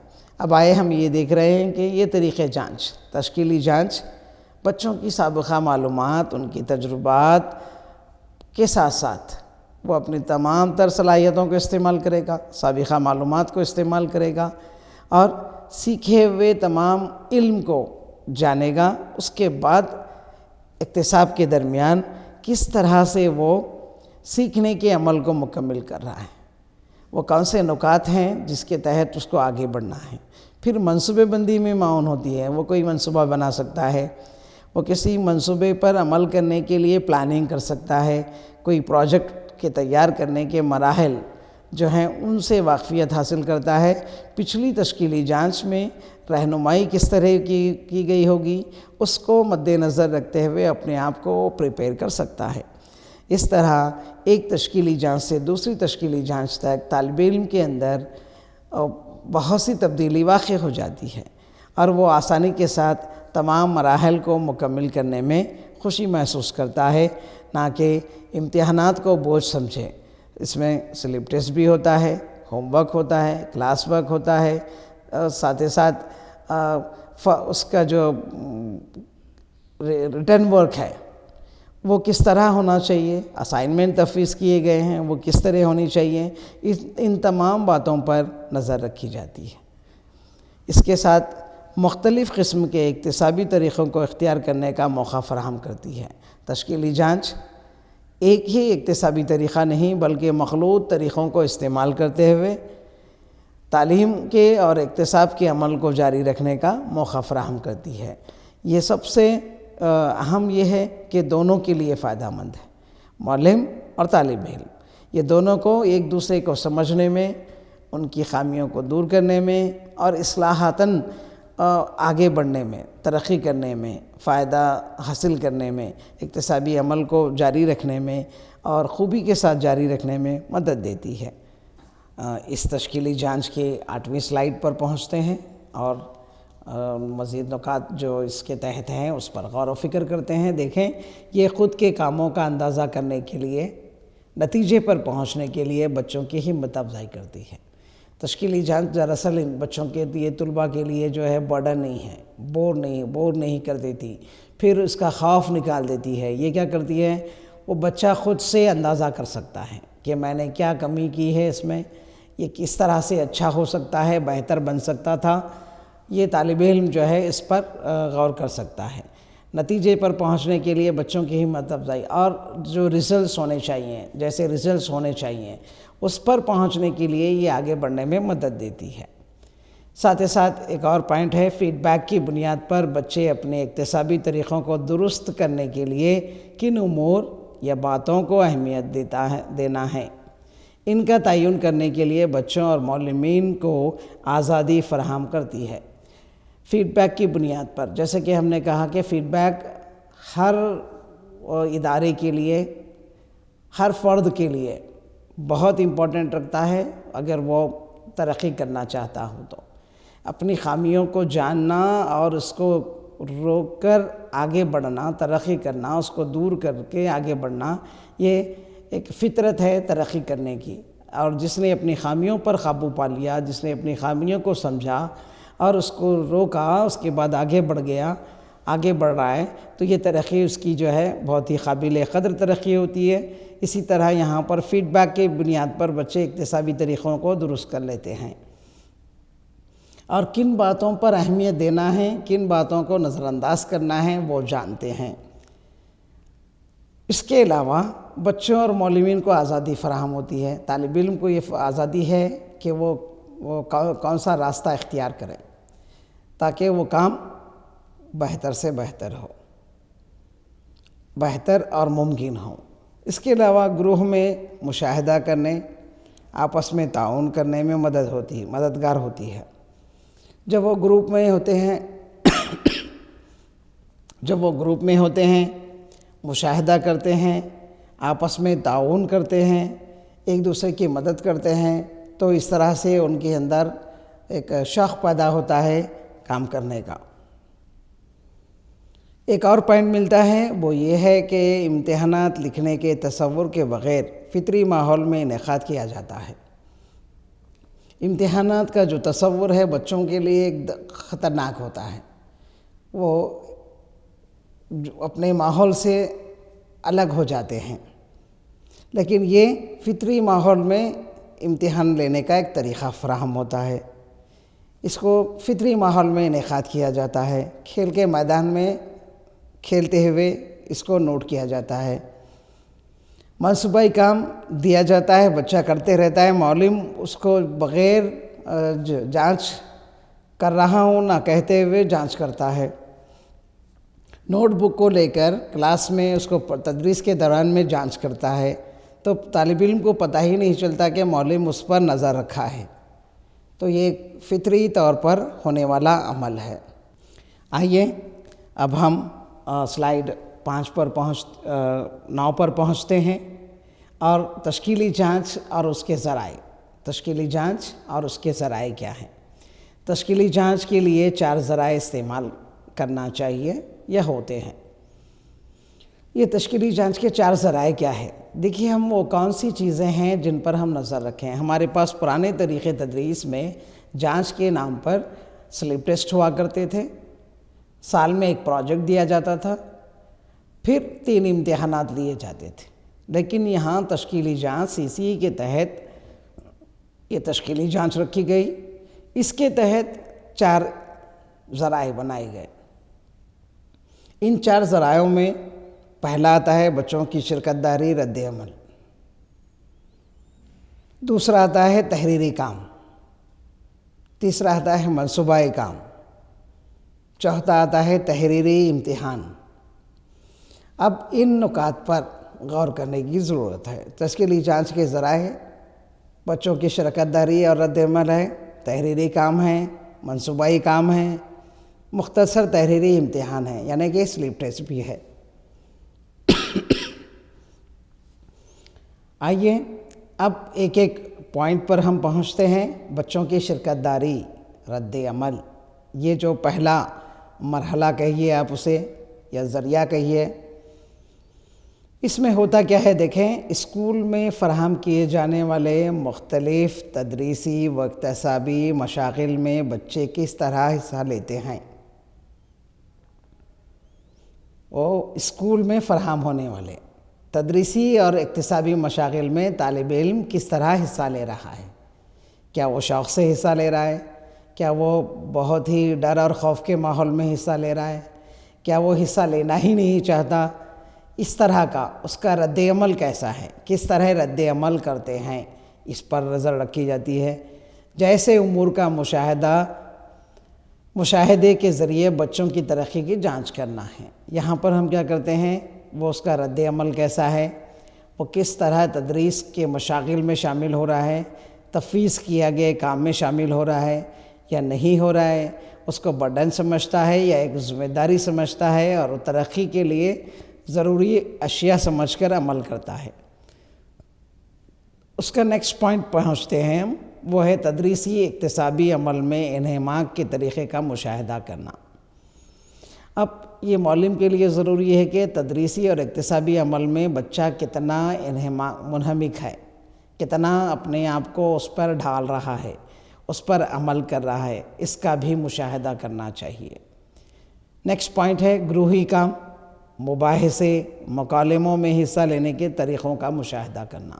اب آئے ہم یہ دیکھ رہے ہیں کہ یہ طریقۂ جانچ، تشکیلی جانچ بچوں کی سابقہ معلومات، ان کی تجربات کے ساتھ ساتھ وہ اپنی تمام تر صلاحیتوں کو استعمال کرے گا، سابقہ معلومات کو استعمال کرے گا اور سیکھے ہوئے تمام علم کو جانے گا۔ اس کے بعد اکتساب کے درمیان کس طرح سے وہ سیکھنے کے عمل کو مکمل کر رہا ہے، وہ کون سے نکات ہیں جس کے تحت اس کو آگے بڑھنا ہے۔ پھر منصوبے بندی میں معاون ہوتی ہے، وہ کوئی منصوبہ بنا سکتا ہے، وہ کسی منصوبے پر عمل کرنے کے لیے پلاننگ کر سکتا ہے، کوئی پروجیکٹ کے تیار کرنے کے مراحل جو ہیں ان سے واقفیت حاصل کرتا ہے۔ پچھلی تشکیلی جانچ میں رہنمائی کس طرح کی گئی ہوگی اس کو مد نظر رکھتے ہوئے اپنے آپ کو پریپیئر کر سکتا ہے۔ اس طرح ایک تشکیلی جانچ سے دوسری تشکیلی جانچ تک طالب علم کے اندر بہت سی تبدیلی واقع ہو جاتی ہے اور وہ آسانی کے ساتھ تمام مراحل کو مکمل کرنے میں خوشی محسوس کرتا ہے، نہ کہ امتحانات کو بوجھ سمجھے۔ اس میں سلپ ٹیسٹ بھی ہوتا ہے، ہوم ورک ہوتا ہے، کلاس ورک ہوتا ہے، ساتھ ہی ساتھ اس کا جو ریٹن ورک ہے وہ کس طرح ہونا چاہیے، اسائنمنٹ تفویض کیے گئے ہیں وہ کس طرح ہونی چاہیے، ان تمام باتوں پر نظر رکھی جاتی ہے۔ اس کے ساتھ مختلف قسم کے اکتسابی طریقوں کو اختیار کرنے کا موقع فراہم کرتی ہے۔ تشکیلی جانچ ایک ہی اکتسابی طریقہ نہیں بلکہ مخلوط طریقوں کو استعمال کرتے ہوئے تعلیم کے اور اکتساب کے عمل کو جاری رکھنے کا موقع فراہم کرتی ہے۔ یہ سب سے اہم یہ ہے کہ دونوں کے لیے فائدہ مند ہے، معلم اور طالب علم، یہ دونوں کو ایک دوسرے کو سمجھنے میں، ان کی خامیوں کو دور کرنے میں اور اصلاحاتاً آگے بڑھنے میں، ترقی کرنے میں، فائدہ حاصل کرنے میں، اکتسابی عمل کو جاری رکھنے میں اور خوبی کے ساتھ جاری رکھنے میں مدد دیتی ہے۔ اس تشکیلی جانچ کے 8ویں سلائیڈ پر پہنچتے ہیں اور مزید نکات جو اس کے تحت ہیں اس پر غور و فکر کرتے ہیں۔ دیکھیں، یہ خود کے کاموں کا اندازہ کرنے کے لیے، نتیجے پر پہنچنے کے لیے بچوں کی ہمت افزائی کرتی ہے۔ تشکیلی جانچ دراصل ان بچوں کے لیے، طلباء کے لیے جو ہے برڈن نہیں ہے، بور نہیں کر دیتی، پھر اس کا خوف نکال دیتی ہے۔ یہ کیا کرتی ہے، وہ بچہ خود سے اندازہ کر سکتا ہے کہ میں نے کیا کمی کی ہے اس میں، یہ کس طرح سے اچھا ہو سکتا ہے، بہتر بن سکتا تھا۔ یہ طالب علم جو ہے اس پر غور کر سکتا ہے۔ نتیجے پر پہنچنے کے لیے بچوں کی ہمت افزائی اور جو ریزلٹس ہونے چاہیے، جیسے ریزلٹس ہونے چاہیے، اس پر پہنچنے کے لیے یہ آگے بڑھنے میں مدد دیتی ہے۔ ساتھ ہی ساتھ ایک اور پوائنٹ ہے، فیڈ بیک کی بنیاد پر بچے اپنے اکتسابی طریقوں کو درست کرنے کے لیے کن امور یا باتوں کو اہمیت دینا ہے، ان کا تعین کرنے کے لیے بچوں اور معلمین کو آزادی فراہم کرتی ہے۔ فیڈ بیک کی بنیاد پر، جیسے کہ ہم نے کہا کہ فیڈ بیک ہر ادارے کے لیے، ہر فرد کے لیے بہت امپورٹنٹ رکھتا ہے۔ اگر وہ ترقی کرنا چاہتا ہو تو اپنی خامیوں کو جاننا اور اس کو روک کر آگے بڑھنا، ترقی کرنا، اس کو دور کر کے آگے بڑھنا، یہ ایک فطرت ہے ترقی کرنے کی۔ اور جس نے اپنی خامیوں پر قابو پا لیا، جس نے اپنی خامیوں کو سمجھا اور اس کو روکا، اس کے بعد آگے بڑھ گیا، آگے بڑھ رہا ہے، تو یہ ترقی اس کی جو ہے بہت ہی قابل قدر ترقی ہوتی ہے۔ اسی طرح یہاں پر فیڈ بیک کی بنیاد پر بچے اکتسابی طریقوں کو درست کر لیتے ہیں اور کن باتوں پر اہمیت دینا ہے، کن باتوں کو نظر انداز کرنا ہے، وہ جانتے ہیں۔ اس کے علاوہ بچوں اور معلمین کو آزادی فراہم ہوتی ہے۔ طالب علم کو یہ آزادی ہے کہ وہ کون سا راستہ اختیار کرے تاکہ وہ کام بہتر سے بہتر ہو، بہتر اور ممکن ہو۔ اس کے علاوہ گروہ میں مشاہدہ کرنے، آپس میں تعاون کرنے میں مددگار ہوتی ہے۔ جب وہ گروپ میں ہوتے ہیں، مشاہدہ کرتے ہیں، آپس میں تعاون کرتے ہیں، ایک دوسرے کی مدد کرتے ہیں، تو اس طرح سے ان کے اندر ایک شوق پیدا ہوتا ہے کام کرنے کا۔ ایک اور پوائنٹ ملتا ہے، وہ یہ ہے کہ امتحانات لکھنے کے تصور کے بغیر فطری ماحول میں انعقاد کیا جاتا ہے۔ امتحانات کا جو تصور ہے بچوں کے لیے ایک خطرناک ہوتا ہے، وہ اپنے ماحول سے الگ ہو جاتے ہیں، لیکن یہ فطری ماحول میں امتحان لینے کا ایک طریقہ فراہم ہوتا ہے۔ اس کو فطری ماحول میں انعقاد کیا جاتا ہے، کھیل کے میدان میں کھیلتے ہوئے اس کو نوٹ کیا جاتا ہے۔ منصوبائی کام دیا جاتا ہے، بچہ کرتے رہتا ہے، معلم اس کو بغیر جانچ کر رہا ہوں نہ کہتے ہوئے جانچ کرتا ہے۔ نوٹ بک کو لے کر کلاس میں اس کو تدریس کے دوران میں جانچ کرتا ہے، تو طالب علم کو پتہ ہی نہیں چلتا کہ معلم اس پر نظر رکھا ہے۔ تو یہ فطری طور پر ہونے والا عمل ہے۔ آئیے اب ہم سلائیڈ 9 پر پہنچتے ہیں، اور تشکیلی جانچ اور اس کے ذرائع۔ تشکیلی جانچ اور اس کے ذرائع کیا ہیں؟ تشکیلی جانچ کے لیے 4 ذرائع استعمال کرنا چاہیے یا ہوتے ہیں۔ یہ تشکیلی جانچ کے 4 ذرائع کیا ہے؟ دیکھیے، ہم وہ کون سی چیزیں ہیں جن پر ہم نظر رکھیں۔ ہمارے پاس پرانے طریقے تدریس میں جانچ کے نام پر سلپ ٹیسٹ ہوا کرتے تھے، سال میں ایک پروجیکٹ دیا جاتا تھا، پھر 3 امتحانات لیے جاتے تھے۔ لیکن یہاں تشکیلی جانچ CCE کے تحت یہ تشکیلی جانچ رکھی گئی۔ اس کے تحت 4 ذرائع بنائے گئے۔ ان 4 ذرائعوں میں پہلا آتا ہے بچوں کی شرکت داری، رد عمل۔ دوسرا آتا ہے تحریری کام۔ تیسرا آتا ہے منصوبائی کام۔ چوتھا آتا ہے تحریری امتحان۔ اب ان نکات پر غور کرنے کی ضرورت ہے۔ تشکیلی جانچ کے ذرائع بچوں کی شرکت داری اور رد عمل ہے، تحریری کام ہے، منصوبائی کام ہے، مختصر تحریری امتحان ہے، یعنی کہ سلپ ٹیسٹ بھی ہے۔ آئیے اب ایک ایک پوائنٹ پر ہم پہنچتے ہیں۔ بچوں کی شرکت داری، رد عمل، یہ جو پہلا مرحلہ کہیے آپ اسے یا ذریعہ کہیے، اس میں ہوتا کیا ہے؟ دیکھیں، اسکول میں فراہم کیے جانے والے مختلف تدریسی و اکتسابی مشاغل میں بچے کس طرح حصہ لیتے ہیں۔ وہ اسکول میں فراہم ہونے والے تدریسی اور اکتسابی مشاغل میں طالب علم کس طرح حصہ لے رہا ہے۔ کیا وہ شوق سے حصہ لے رہا ہے؟ کیا وہ بہت ہی ڈر اور خوف کے ماحول میں حصہ لے رہا ہے؟ کیا وہ حصہ لینا ہی نہیں چاہتا؟ اس طرح کا اس کا رد عمل کیسا ہے؟ کس طرح رد عمل کرتے ہیں، اس پر نظر رکھی جاتی ہے۔ جیسے امور کا مشاہدے کے ذریعے بچوں کی ترقی کی جانچ کرنا ہے۔ یہاں پر ہم کیا کرتے ہیں؟ وہ اس کا رد عمل کیسا ہے، وہ کس طرح تدریس کے مشاغل میں شامل ہو رہا ہے، تفویض کیا گئے کام میں شامل ہو رہا ہے یا نہیں ہو رہا ہے، اس کو برڈن سمجھتا ہے یا ایک ذمہ داری سمجھتا ہے، اور ترقی کے لیے ضروری اشیاء سمجھ کر عمل کرتا ہے۔ اس کا نیکسٹ پوائنٹ پہنچتے ہیں ہم، وہ ہے تدریسی اکتسابی عمل میں انہماک کے طریقے کا مشاہدہ کرنا۔ اب یہ معلم کے لیے ضروری ہے کہ تدریسی اور اکتسابی عمل میں بچہ کتنا منہمک ہے، کتنا اپنے آپ کو اس پر ڈھال رہا ہے، اس پر عمل کر رہا ہے، اس کا بھی مشاہدہ کرنا چاہیے۔ نیکسٹ پوائنٹ ہے گروہی کام، مباحثے، مکالموں میں حصہ لینے کے طریقوں کا مشاہدہ کرنا۔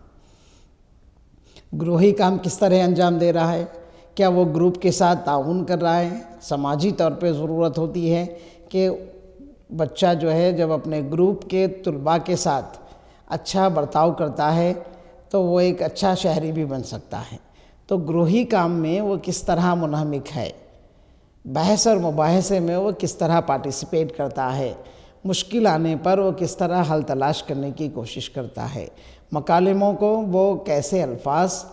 گروہی کام کس طرح انجام دے رہا ہے؟ کیا وہ گروپ کے ساتھ تعاون کر رہا ہے؟ سماجی طور پہ ضرورت ہوتی ہے کہ بچہ جو ہے جب اپنے گروپ کے طلباء کے ساتھ اچھا برتاؤ کرتا ہے تو وہ ایک اچھا شہری بھی بن سکتا ہے۔ تو گروہی کام میں وہ کس طرح منہمک ہے، بحث اور مباحثے میں وہ کس طرح پارٹیسپیٹ کرتا ہے، مشکل آنے پر وہ کس طرح حل تلاش کرنے کی کوشش کرتا ہے، مکالموں کو وہ کیسے الفاظ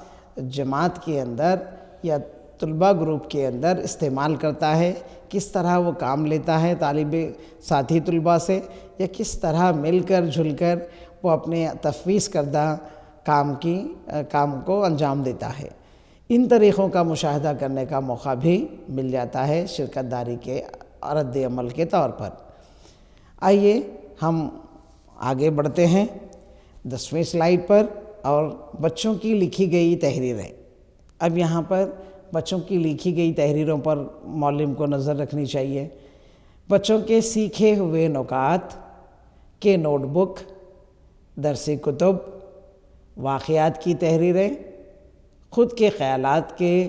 جماعت کے اندر یا طلباء گروپ کے اندر استعمال کرتا ہے، کس طرح وہ کام لیتا ہے ساتھی طلباء سے، یا کس طرح مل کر جل کر وہ اپنے تفویض کردہ کام کو انجام دیتا ہے۔ ان طریقوں کا مشاہدہ کرنے کا موقع بھی مل جاتا ہے شرکت داری کے رد عمل کے طور پر۔ آئیے ہم آگے بڑھتے ہیں 10ویں سلائیڈ پر، اور بچوں کی لکھی گئی تحریریں۔ اب یہاں پر بچوں کی لکھی گئی تحریروں پر معلم کو نظر رکھنی چاہیے۔ بچوں کے سیکھے ہوئے نکات کے نوٹ بک، درسی کتب، واقعات کی تحریریں، خود کے خیالات کے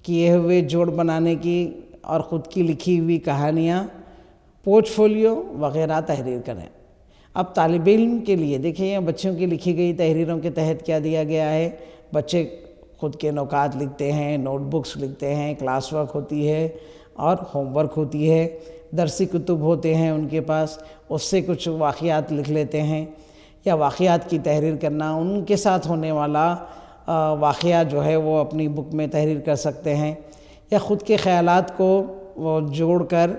کیے ہوئے جوڑ بنانے کی اور خود کی لکھی ہوئی کہانیاں، پورٹ فولیو وغیرہ تحریر کریں۔ اب طالب علم کے لیے دیکھیں بچوں کی لکھی گئی تحریروں کے تحت کیا دیا گیا ہے۔ بچے خود کے نکات لکھتے ہیں، نوٹ بکس لکھتے ہیں، کلاس ورک ہوتی ہے اور ہوم ورک ہوتی ہے، درسی کتب ہوتے ہیں ان کے پاس، اس سے کچھ واقعات لکھ لیتے ہیں، یا واقعات کی تحریر کرنا، ان کے ساتھ ہونے والا واقعہ جو ہے وہ اپنی بک میں تحریر کر سکتے ہیں، یا خود کے خیالات کو وہ جوڑ کر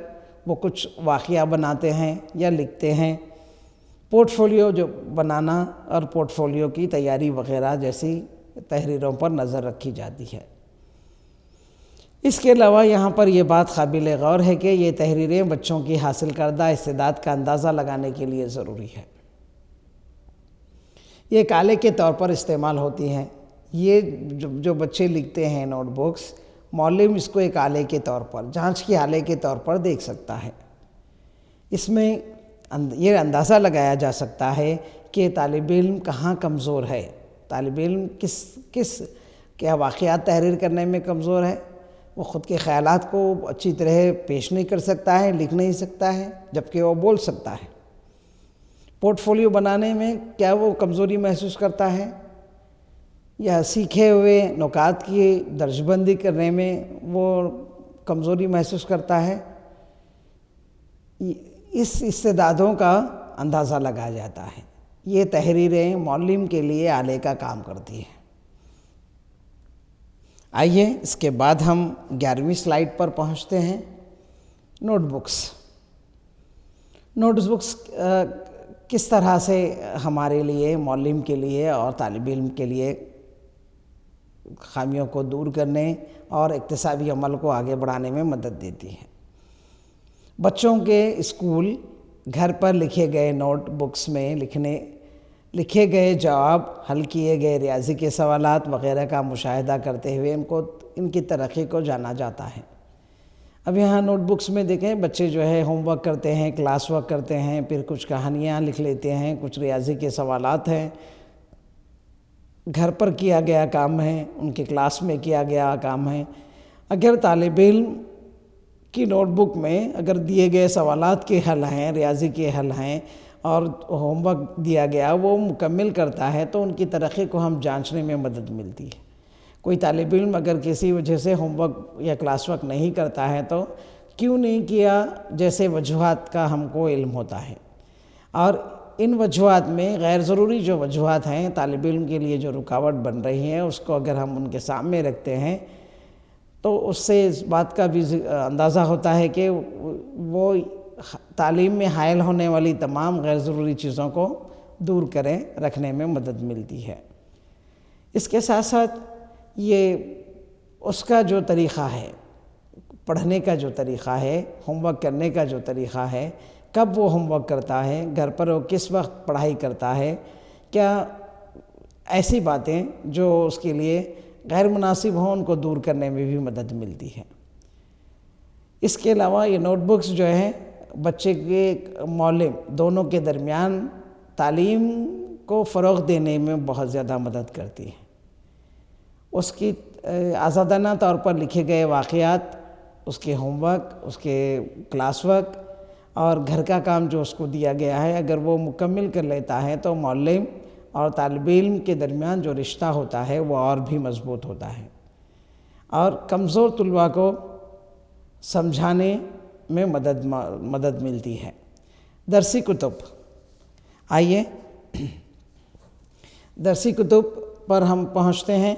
وہ کچھ واقعہ بناتے ہیں یا لکھتے ہیں۔ پورٹ فولیو جو بنانا اور پورٹ فولیو کی تیاری وغیرہ جیسی تحریروں پر نظر رکھی جاتی ہے۔ اس کے علاوہ یہاں پر یہ بات قابل غور ہے کہ یہ تحریریں بچوں کی حاصل کردہ استعداد کا اندازہ لگانے کے لیے ضروری ہے۔ یہ ایک آلے کے طور پر استعمال ہوتی ہیں۔ یہ جو بچے لکھتے ہیں نوٹ بکس، معلم اس کو ایک آلے کے طور پر، جانچ کے آلے کے طور پر دیکھ سکتا ہے۔ اس میں یہ اندازہ لگایا جا سکتا ہے کہ طالب علم کہاں کمزور ہے، طالب علم کیا واقعات تحریر کرنے میں کمزور ہے۔ وہ خود کے خیالات کو اچھی طرح پیش نہیں کر سکتا ہے، لکھ نہیں سکتا ہے، جبکہ وہ بول سکتا ہے۔ پورٹ فولیو بنانے میں کیا وہ کمزوری محسوس کرتا ہے، یا سیکھے ہوئے نکات کی درج بندی کرنے میں وہ کمزوری محسوس کرتا ہے۔ اس استعدادوں کا اندازہ لگایا جاتا ہے۔ یہ تحریریں معلم کے لیے آلے کا کام کرتی ہیں۔ آئیے اس کے بعد ہم 11ویں سلائیڈ پر پہنچتے ہیں۔ Note books. نوٹ بکس کس طرح سے ہمارے لیے، معلم کے لیے اور طالب علم کے لیے خامیوں کو دور کرنے اور اکتسابی عمل کو آگے بڑھانے میں مدد دیتی ہیں۔ بچوں کے اسکول گھر پر لکھے گئے نوٹ بکس میں لکھے گئے جواب، حل کیے گئے ریاضی کے سوالات وغیرہ کا مشاہدہ کرتے ہوئے ان کی ترقی کو جانا جاتا ہے۔ اب یہاں نوٹ بکس میں دیکھیں بچے جو ہے ہوم ورک کرتے ہیں، کلاس ورک کرتے ہیں، پھر کچھ کہانیاں لکھ لیتے ہیں، کچھ ریاضی کے سوالات ہیں، گھر پر کیا گیا کام ہے، ان کے کلاس میں کیا گیا کام ہے۔ اگر طالب علم کی نوٹ بک میں اگر دیے گئے سوالات کے حل ہیں، ریاضی کے حل ہیں اور ہوم ورک دیا گیا وہ مکمل کرتا ہے تو ان کی ترقی کو ہم جانچنے میں مدد ملتی ہے۔ کوئی طالب علم اگر کسی وجہ سے ہوم ورک یا کلاس ورک نہیں کرتا ہے تو کیوں نہیں کیا جیسے وجوہات کا ہم کو علم ہوتا ہے، اور ان وجوہات میں غیر ضروری جو وجوہات ہیں طالب علم کے لیے جو رکاوٹ بن رہی ہیں اس کو اگر ہم ان کے سامنے رکھتے ہیں تو اس سے اس بات کا بھی اندازہ ہوتا ہے کہ وہ تعلیم میں حائل ہونے والی تمام غیر ضروری چیزوں کو دور کریں، رکھنے میں مدد ملتی ہے۔ اس کے ساتھ ساتھ یہ اس کا جو طریقہ ہے، پڑھنے کا جو طریقہ ہے، ہوم ورک کرنے کا جو طریقہ ہے، کب وہ ہوم ورک کرتا ہے، گھر پر وہ کس وقت پڑھائی کرتا ہے، کیا ایسی باتیں جو اس کے لیے غیر مناسب ہوں ان کو دور کرنے میں بھی مدد ملتی ہے۔ اس کے علاوہ یہ نوٹ بکس جو ہیں بچے کے معلم دونوں کے درمیان تعلیم کو فروغ دینے میں بہت زیادہ مدد کرتی ہیں۔ اس کی آزادانہ طور پر لکھے گئے واقعات، اس کے ہوم ورک، اس کے کلاس ورک اور گھر کا کام جو اس کو دیا گیا ہے اگر وہ مکمل کر لیتا ہے تو معلم اور طالب علم کے درمیان جو رشتہ ہوتا ہے وہ اور بھی مضبوط ہوتا ہے، اور کمزور طلباء کو سمجھانے میں مدد ملتی ہے۔ درسی کتب۔ آئیے درسی کتب پر ہم پہنچتے ہیں۔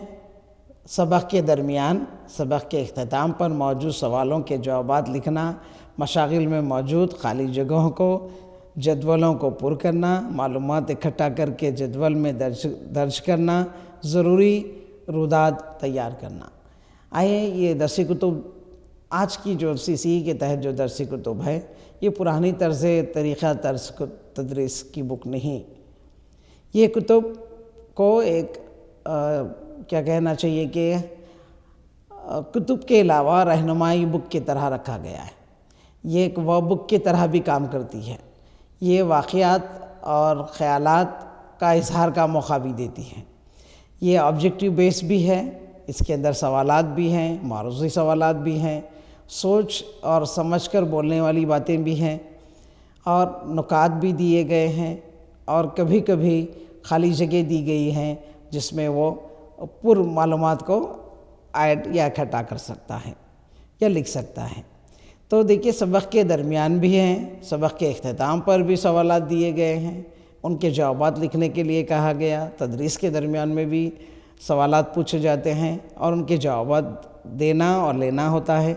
سبق کے درمیان، سبق کے اختتام پر موجود سوالوں کے جوابات لکھنا، مشاغل میں موجود خالی جگہوں کو، جدولوں کو پر کرنا، معلومات اکٹھا کر کے جدول میں درج کرنا، ضروری روداد تیار کرنا۔ آئیے یہ درسی کتب آج کی جو CCE کے تحت جو درسی کتب ہے یہ پرانی طریقہ تدریس کی بک نہیں. یہ کتب کو ایک کیا کہنا چاہیے کہ کتب کے علاوہ رہنمائی بک کی طرح رکھا گیا ہے. یہ ایک وہ بک کی طرح بھی کام کرتی ہے. یہ واقعات اور خیالات کا اظہار کا موقع بھی دیتی ہے. یہ آبجیکٹیو بیس بھی ہے، اس کے اندر سوالات بھی ہیں، معروضی سوالات بھی ہیں، سوچ اور سمجھ کر بولنے والی باتیں بھی ہیں، اور نکات بھی دیے گئے ہیں، اور کبھی کبھی خالی جگہ دی گئی ہیں جس میں وہ پر معلومات کو ایڈ یا اکٹھا کر سکتا ہے یا لکھ سکتا ہے. تو دیکھیے سبق کے درمیان بھی ہیں، سبق کے اختتام پر بھی سوالات دیے گئے ہیں، ان کے جوابات لکھنے کے لیے کہا گیا. تدریس کے درمیان میں بھی سوالات پوچھے جاتے ہیں اور ان کے جوابات دینا اور لینا ہوتا ہے.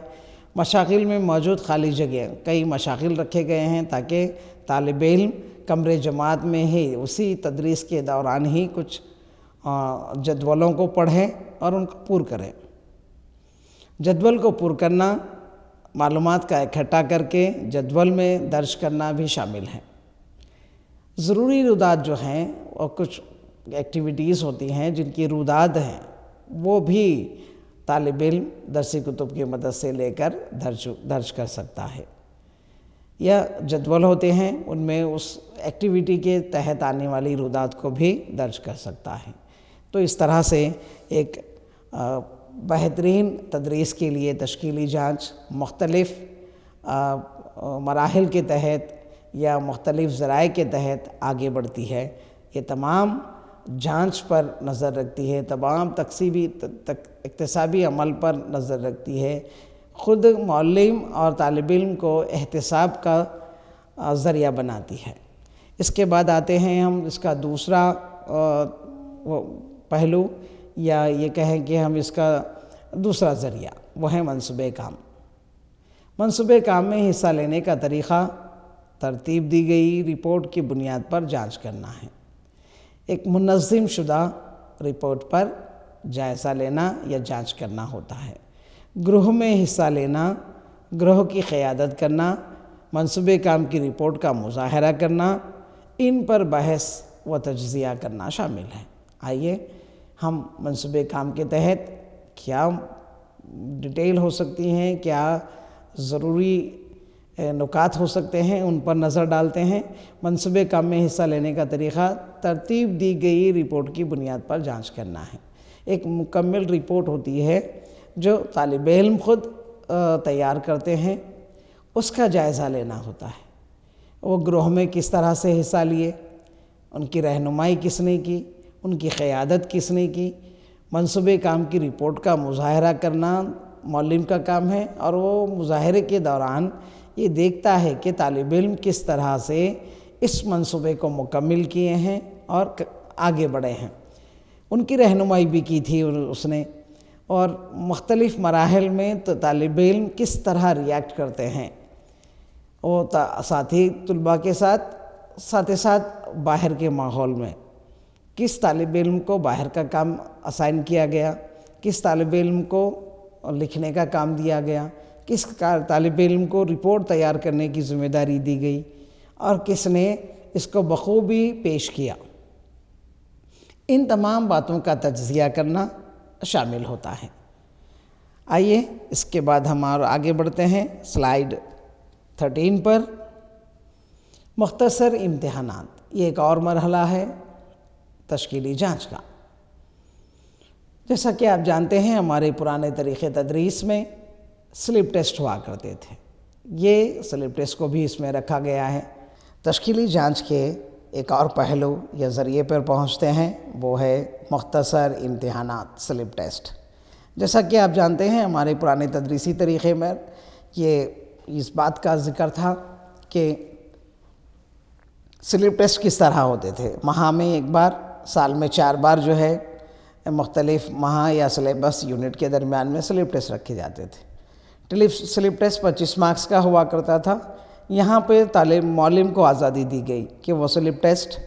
مشاغل میں موجود خالی جگہ، کئی مشاغل رکھے گئے ہیں تاکہ طالب علم کمرے جماعت میں ہی اسی تدریس کے دوران ہی کچھ جدولوں کو پڑھیں اور ان کو پور کریں. جدول کو پور کرنا، معلومات کا اکٹھا کر کے جدول میں درج کرنا بھی شامل ہے. ضروری رودات جو ہیں اور کچھ ایکٹیویٹیز ہوتی ہیں جن کی رودات ہیں وہ بھی طالب علم درسی کتب کی مدد سے لے کر درج کر سکتا ہے. یا جدول ہوتے ہیں ان میں اس ایکٹیویٹی کے تحت آنے والی رودات کو بھی درج کر سکتا ہے. تو اس طرح سے ایک بہترین تدریس کے لیے تشکیلی جانچ مختلف مراحل کے تحت یا مختلف ذرائع کے تحت آگے بڑھتی ہے. یہ تمام جانچ پر نظر رکھتی ہے، تمام اکتسابی عمل پر نظر رکھتی ہے، خود معلم اور طالب علم کو احتساب کا ذریعہ بناتی ہے. اس کے بعد آتے ہیں ہم اس کا دوسرا پہلو، یا یہ کہیں کہ ہم اس کا دوسرا ذریعہ، وہ ہے منصوبہ کام. منصوبہ کام میں حصہ لینے کا طریقہ ترتیب دی گئی رپورٹ کی بنیاد پر جانچ کرنا ہے. ایک منظم شدہ رپورٹ پر جائزہ لینا یا جانچ کرنا ہوتا ہے. گروہ میں حصہ لینا، گروہ کی قیادت کرنا، منصوبہ کام کی رپورٹ کا مظاہرہ کرنا، ان پر بحث و تجزیہ کرنا شامل ہے. آئیے ہم منصوبہ کام کے تحت کیا ڈیٹیل ہو سکتی ہیں، کیا ضروری نکات ہو سکتے ہیں، ان پر نظر ڈالتے ہیں. منصوبہ کام میں حصہ لینے کا طریقہ ترتیب دی گئی رپورٹ کی بنیاد پر جانچ کرنا ہے. ایک مکمل رپورٹ ہوتی ہے جو طالب علم خود تیار کرتے ہیں، اس کا جائزہ لینا ہوتا ہے. وہ گروہ میں کس طرح سے حصہ لیے، ان کی رہنمائی کس نے کی، ان کی قیادت کس نے کی. منصوبہ کام کی رپورٹ کا مظاہرہ کرنا معلم کا کام ہے، اور وہ مظاہرے کے دوران یہ دیکھتا ہے کہ طالب علم کس طرح سے اس منصوبے کو مکمل کیے ہیں اور آگے بڑھے ہیں. ان کی رہنمائی بھی کی تھی اس نے، اور مختلف مراحل میں تو طالب علم کس طرح ریاکٹ کرتے ہیں، وہ ساتھی طلباء کے ساتھ باہر کے ماحول میں کس طالب علم کو باہر کا کام اسائن کیا گیا، کس طالب علم کو لکھنے کا کام دیا گیا، کس طالب علم کو رپورٹ تیار کرنے کی ذمہ داری دی گئی، اور کس نے اس کو بخوبی پیش کیا. ان تمام باتوں کا تجزیہ کرنا شامل ہوتا ہے. آئیے اس کے بعد ہم اور آگے بڑھتے ہیں سلائیڈ 13 پر. مختصر امتحانات، یہ ایک اور مرحلہ ہے تشکیلی جانچ کا. جیسا کہ آپ جانتے ہیں ہمارے پرانے طریقے تدریس میں سلپ ٹیسٹ ہوا کرتے تھے. یہ سلپ ٹیسٹ کو بھی اس میں رکھا گیا ہے. تشکیلی جانچ کے ایک اور پہلو یا ذریعے پر پہنچتے ہیں، وہ ہے مختصر امتحانات، سلپ ٹیسٹ. جیسا کہ آپ جانتے ہیں ہمارے پرانے تدریسی طریقے میں یہ اس بات کا ذکر تھا کہ سلپ ٹیسٹ کس طرح ہوتے تھے. ماہ میں ایک بار، سال میں 4 بار جو ہے مختلف ماہ یا سلیبس یونٹ کے درمیان میں سلپ ٹیسٹ رکھے جاتے تھے. سلپ ٹیسٹ 25 مارکس کا ہوا کرتا تھا. یہاں پہ معلم کو آزادی دی گئی کہ وہ سلپ ٹیسٹ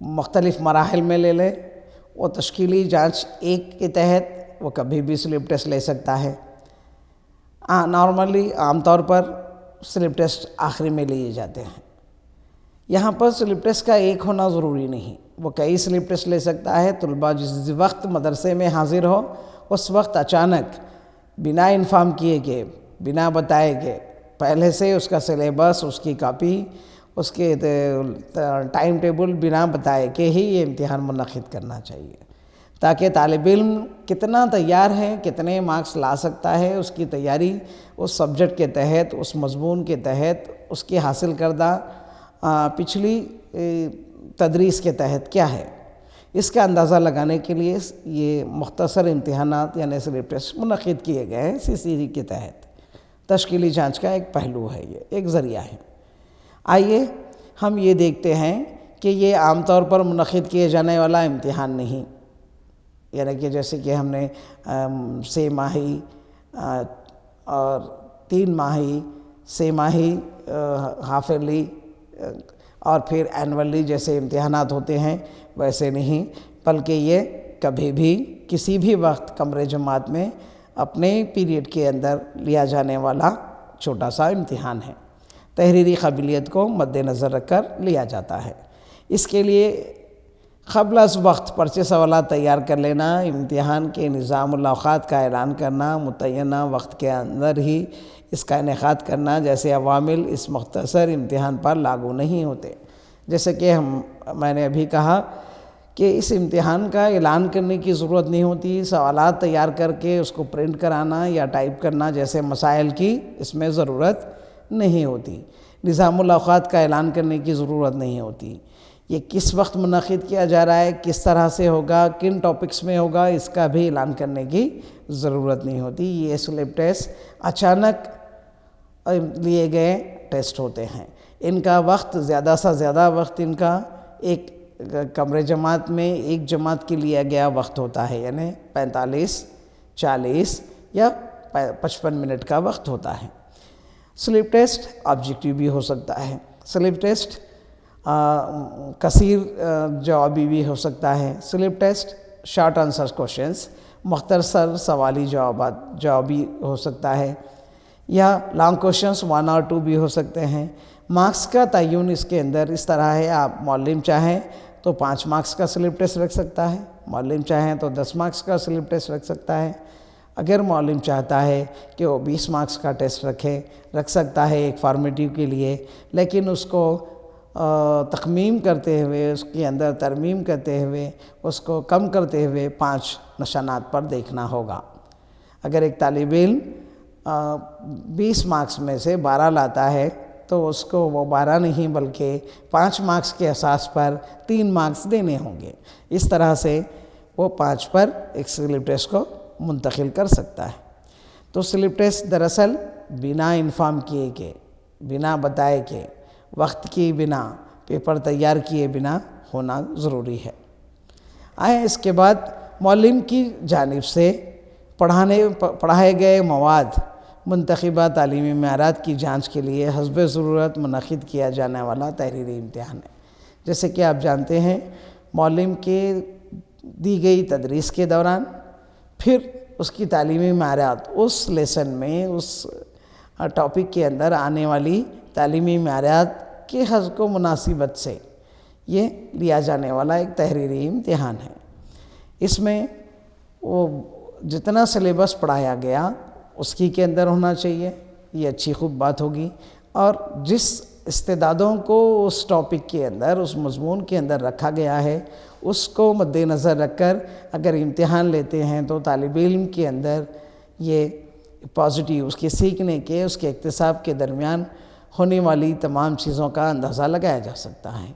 مختلف مراحل میں لے لے. وہ تشکیلی جانچ 1 کے تحت وہ کبھی بھی سلپ ٹیسٹ لے سکتا ہے. نارملی عام طور پر سلپ ٹیسٹ آخری میں لیے جاتے ہیں. یہاں پر سلپ ٹیسٹ کا ایک ہونا ضروری نہیں، وہ کئی سلپ ٹیسٹ لے سکتا ہے. طلباء جس وقت مدرسے میں حاضر ہو اس وقت اچانک بنا انفارم کیے کہ بنا بتائے کہ پہلے سے اس کا سلیبس، اس کی کاپی، اس کے ٹائم ٹیبل بنا بتائے کہ ہی یہ امتحان منعقد کرنا چاہیے، تاکہ طالب علم کتنا تیار ہے، کتنے مارکس لا سکتا ہے، اس کی تیاری اس سبجیکٹ کے تحت، اس مضمون کے تحت، اس کی حاصل کردہ پچھلی تدریس کے تحت کیا ہے، اس کا اندازہ لگانے کے لیے یہ مختصر امتحانات یعنی سلپ ٹیسٹ منعقد کیے گئے ہیں. CCD کے تحت تشکیلی جانچ کا ایک پہلو ہے، یہ ایک ذریعہ ہے. آئیے ہم یہ دیکھتے ہیں کہ یہ عام طور پر منعقد کیے جانے والا امتحان نہیں، یعنی کہ جیسے کہ ہم نے 6 ماہی اور 3 ماہی، 6 ماہی ہاف ایئرلی اور پھر اینولی جیسے امتحانات ہوتے ہیں ویسے نہیں، بلکہ یہ کبھی بھی کسی بھی وقت کمرے جماعت میں اپنے پیریڈ کے اندر لیا جانے والا چھوٹا سا امتحان ہے. تحریری قابلیت کو مد نظر رکھ کر لیا جاتا ہے. اس کے لیے قبل از وقت پرچے سوالات تیار کر لینا، امتحان کے نظام الاوقات کا اعلان کرنا، متعینہ وقت کے اندر ہی اس کا انعقاد کرنا جیسے عوامل اس مختصر امتحان پر لاگو نہیں ہوتے. جیسے کہ میں نے ابھی کہا کہ اس امتحان کا اعلان کرنے کی ضرورت نہیں ہوتی، سوالات تیار کر کے اس کو پرنٹ کرانا یا ٹائپ کرنا جیسے مسائل کی اس میں ضرورت نہیں ہوتی. نظام الاوقات کا اعلان کرنے کی ضرورت نہیں ہوتی. یہ کس وقت منعقد کیا جا رہا ہے، کس طرح سے ہوگا، کن ٹاپکس میں ہوگا، اس کا بھی اعلان کرنے کی ضرورت نہیں ہوتی. یہ سلپ ٹیسٹ اچانک لیے گئے ٹیسٹ ہوتے ہیں. ان کا وقت زیادہ سے زیادہ وقت ان کا ایک کمرے جماعت میں ایک جماعت کے لیا گیا وقت ہوتا ہے، یعنی 45، 40 یا 55 منٹ کا وقت ہوتا ہے. سلپ ٹیسٹ آبجیکٹیو بھی ہو سکتا ہے. سلپ ٹیسٹ کثیر جوابی بھی ہو سکتا ہے. Slip test short answer questions, مختصر سوالی جوابی ہو سکتا ہے، یا لانگ کوشچنز 1 اور 2 بھی ہو سکتے ہیں. مارکس کا تعین اس کے اندر اس طرح ہے، آپ معلم چاہیں تو 5 مارکس کا سلپ ٹیسٹ رکھ سکتا ہے، معلم چاہیں تو 10 مارکس کا سلپ ٹیسٹ رکھ سکتا ہے. اگر معلم چاہتا ہے کہ وہ 20 مارکس کا ٹیسٹ رکھ سکتا ہے ایک فارمیٹیو کے لیے، لیکن اس کو تخمیم کرتے ہوئے، اس کے اندر ترمیم کرتے ہوئے، اس کو کم کرتے ہوئے 5 نشانات پر دیکھنا ہوگا. اگر ایک طالب علم 20 مارکس میں سے 12 لاتا ہے تو اس کو وہ 12 نہیں بلکہ 5 مارکس کے اساس پر 3 مارکس دینے ہوں گے. اس طرح سے وہ 5 پر ایک سلپ ٹیسٹ کو منتقل کر سکتا ہے. تو سلپ ٹیسٹ دراصل بنا انفارم کیے کے، بنا بتائے کے، وقت کی بنا، پیپر تیار کیے بنا ہونا ضروری ہے. آئیں اس کے بعد معلم کی جانب سے پڑھائے گئے مواد منتخبہ تعلیمی معیارات کی جانچ کے لیے حسب ضرورت منعقد کیا جانے والا تحریری امتحان ہے. جیسے کہ آپ جانتے ہیں معلم کے دی گئی تدریس کے دوران پھر اس کی تعلیمی معیارات، اس لیسن میں اس ٹاپک کے اندر آنے والی تعلیمی معیارات کے حسب و مناسبت سے یہ لیا جانے والا ایک تحریری امتحان ہے. اس میں وہ جتنا سلیبس پڑھایا گیا اس کی کے اندر ہونا چاہیے، یہ اچھی خوب بات ہوگی. اور جس استعدادوں کو اس ٹاپک کے اندر، اس مضمون کے اندر رکھا گیا ہے اس کو مد نظر رکھ کر اگر امتحان لیتے ہیں تو طالب علم کے اندر یہ پازیٹیو اس کے سیکھنے کے، اس کے اکتساب کے درمیان ہونے والی تمام چیزوں کا اندازہ لگایا جا سکتا ہے.